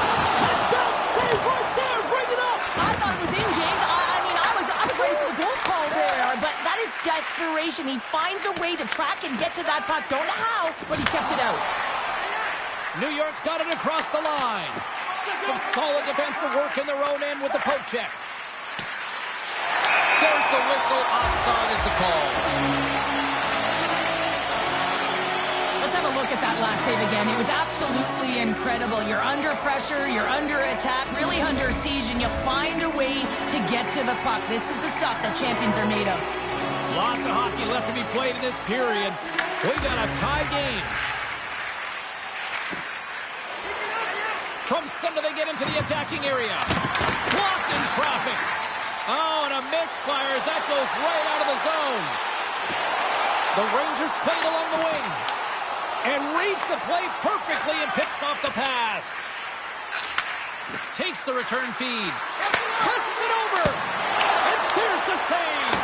Speaker 1: best save right there. Bring it up.
Speaker 2: I thought it was in, James. I was ready for the goal call there, but that is desperation. He finds a way to track and get to that puck. Don't know how, but he kept it out.
Speaker 1: New York's got it across the line. Some solid defensive work in their own end with the poke check. There's the whistle. Offside is the call.
Speaker 2: Let's have a look at that last save again. It was absolutely incredible. You're under pressure, you're under attack, really under siege, and you find a way to get to the puck. This is the stuff that champions are made of.
Speaker 1: Lots of hockey left to be played in this period. We got a tie game. From center, they get into the attacking area. Blocked in traffic. Oh, and a misfire as that goes right out of the zone. The Rangers play it along the wing. And reads the play perfectly and picks off the pass. Takes the return feed. Passes it over. And there's the save.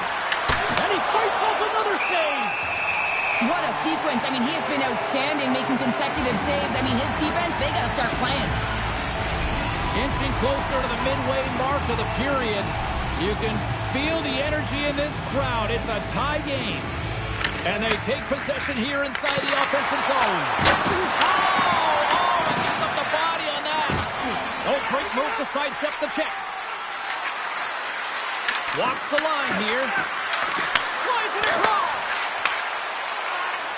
Speaker 1: And he fights off another save.
Speaker 2: What a sequence. I mean, he has been outstanding making consecutive saves. I mean, his defense, they got to start playing.
Speaker 1: Inching closer to the midway mark of the period. You can feel the energy in this crowd. It's a tie game. And they take possession here inside the offensive zone. Oh, he gives up the body on that. Oh, great move to sidestep the check. Walks the line here. Slides it across.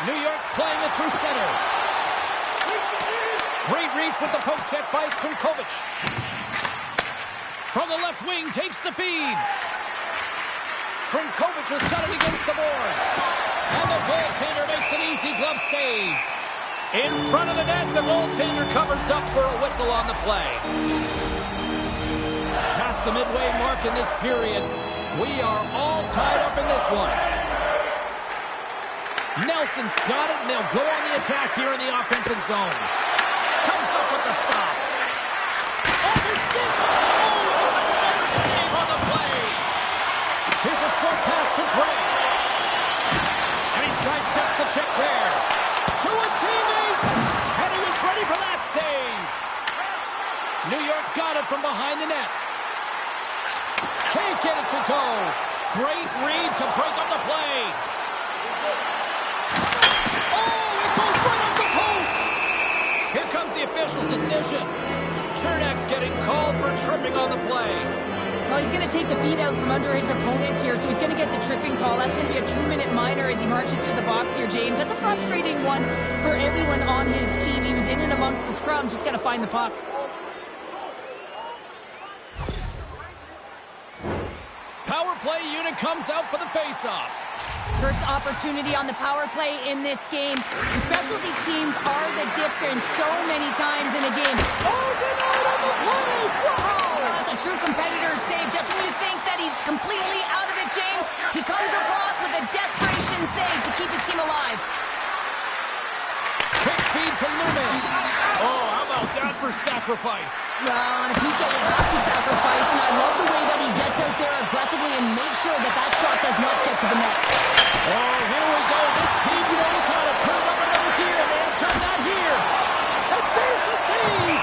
Speaker 1: New York's playing it through center. Great reach with the poke check by Krimkovic. From the left wing, takes the feed. Krimkovic has got it against the boards. And the goaltender makes an easy glove save. In front of the net, the goaltender covers up for a whistle on the play. Past the midway mark in this period, we are all tied up in this one. Nelson's got it, and they'll go on the attack here in the offensive zone. Comes up with the stop. Over stick. Oh, it's another save on the play. Here's a short pass to Gray. And he sidesteps the check there. To his teammate. And he was ready for that save. New York's got it from behind the net. Can't get it to go. Great read to break up the play. Oh, it goes right up the post. Here comes the official's decision. Chernak's getting called for tripping on the play.
Speaker 2: Well, he's going to take the feet out from under his opponent here, so he's going to get the tripping call. That's going to be a 2-minute minor as he marches to the box here, James. That's a frustrating one for everyone on his team. He was in and amongst the scrum, just got to find the puck.
Speaker 1: Power play unit comes out for the faceoff.
Speaker 2: First opportunity on the power play in this game. The specialty teams are the difference so many times in a game. Oh, denied on the play! Wow! That's a true competitor's save. Just when you think that he's completely out of it, James, he comes across with a desperation save to keep his team alive.
Speaker 1: Quick feed to Lumen. Oh, how about that for sacrifice?
Speaker 2: Well, on a PK, you have to sacrifice, and I love the way that he gets out there aggressively and makes sure that that shot does not get to the net.
Speaker 1: Oh, here we go. This team knows how to turn up another gear. They have done that here. And there's the save.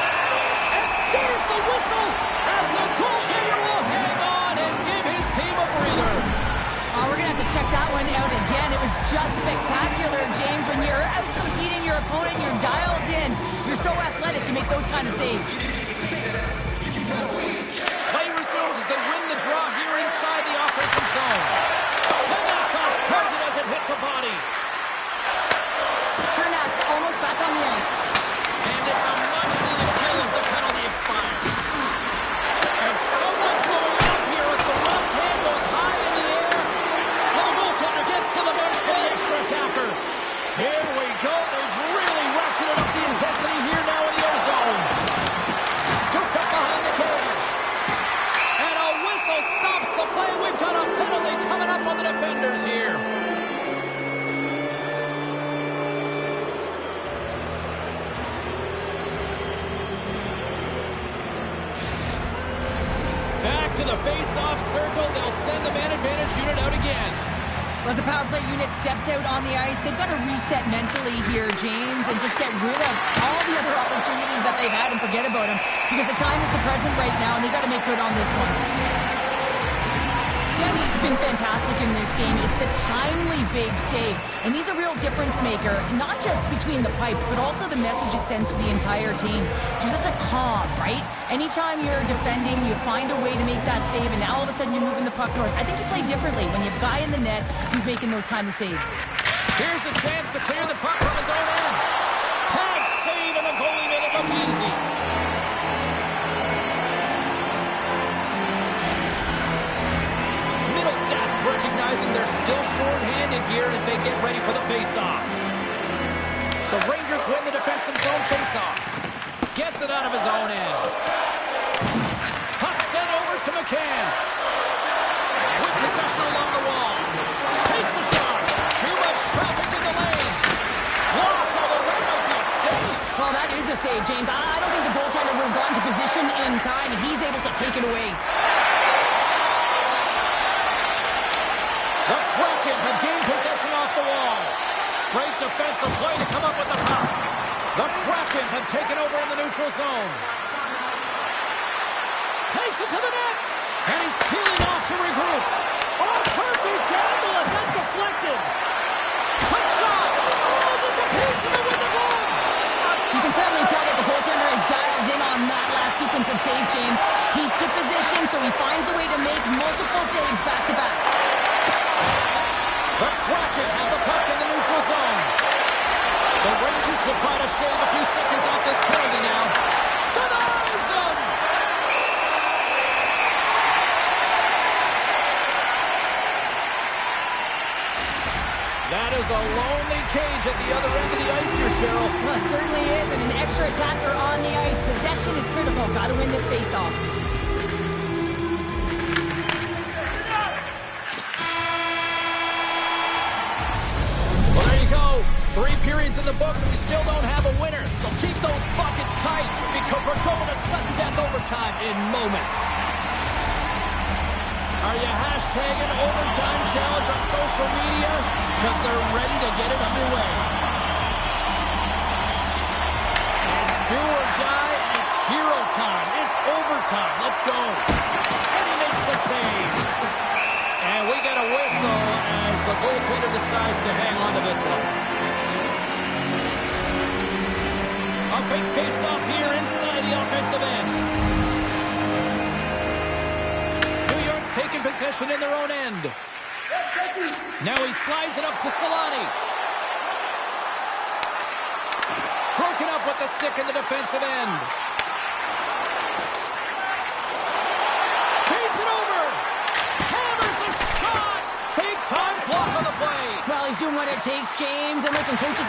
Speaker 1: And there's the whistle as the goaltender will hang on and give his team a breather.
Speaker 2: Oh, we're going to have to check that one out again. It was just spectacular, James. When you're out competing your opponent, you're dialed in. You're so athletic to make those kind of saves.
Speaker 1: Play resumes as they win the draw here inside the offensive zone. And that's off target as it hits a body.
Speaker 2: Chernak's almost back on the ice.
Speaker 1: And it's a much-needed kill as the penalty expires. And someone's going up here as the Ross hand goes high in the air. And the goaltender gets to the bench for the extra attacker. Here we go. They've really ratcheted up the intensity here now in the O-zone. Scooped up behind the cage. And a whistle stops the play. We've got a penalty coming up on the defenders here. Back to the face-off circle. They'll send the man advantage unit out again.
Speaker 2: As the power play unit steps out on the ice, they've got to reset mentally here, James, and just get rid of all the other opportunities that they've had and forget about them. Because the time is the present right now, and they've got to make good on this one. Denny's been fantastic in this game. It's the timely big save, and he's a real difference maker, not just between the pipes, but also the message it sends to the entire team. Just a calm, right? Anytime you're defending, you find a way to make that save, and now all of a sudden you're moving the puck north. I think you play differently when you have a guy in the net who's making those kind of saves.
Speaker 1: Here's a chance to clear the puck from his own end. Pad save, and the goalie made it look easy. Middlestats recognizing they're still short-handed here as they get ready for the face-off. The Rangers win the defensive zone face-off. Gets it out of his own end. Puck sent over to McCann. With possession along the wall. Takes a shot. Too much traffic in the lane. Blocked, although that might be a save.
Speaker 2: Well, that is a save, James. I don't think the goaltender would have gone to position in time, and he's able to take it away.
Speaker 1: The Kraken have gained possession off the wall. Great defensive play to come up with the puck. The Kraken have taken over in the neutral zone. Drives it to the net. And he's peeling off to regroup. Oh, perfect angle as that deflected. Quick shot. Oh, that's a piece of it with the goal.
Speaker 2: You can certainly tell that the goaltender is dialed in on that last sequence of saves, James. He's took position, so he finds a way to make multiple saves back-to-back.
Speaker 1: The Kraken have the puck in the neutral zone. The Rangers will try to shave a few seconds off this penalty now. Denies him! That is a lonely cage at the other end of the ice here, Cheryl.
Speaker 2: Well, it certainly is, and an extra attacker on the ice. Possession is critical. Got to win this face-off.
Speaker 1: Well, there you go. 3 periods in the books, and we still don't have a winner. So keep those buckets tight, because we're going to sudden death overtime in moments. Are you hashtagging overtime challenge on social media? Because they're ready to get it underway. It's do or die, and it's hero time. It's overtime. Let's go. And he makes the save. And we get a whistle as the goaltender decides to hang on to this one. A big face-off here inside the offensive end. New York's taking possession in their own end. Now he slides it up to Solani. Broken up with the stick in the defensive end. Feeds it over. Hammers the shot. Big time block on the play.
Speaker 2: Well, he's doing what it takes, James. And listen, coaches...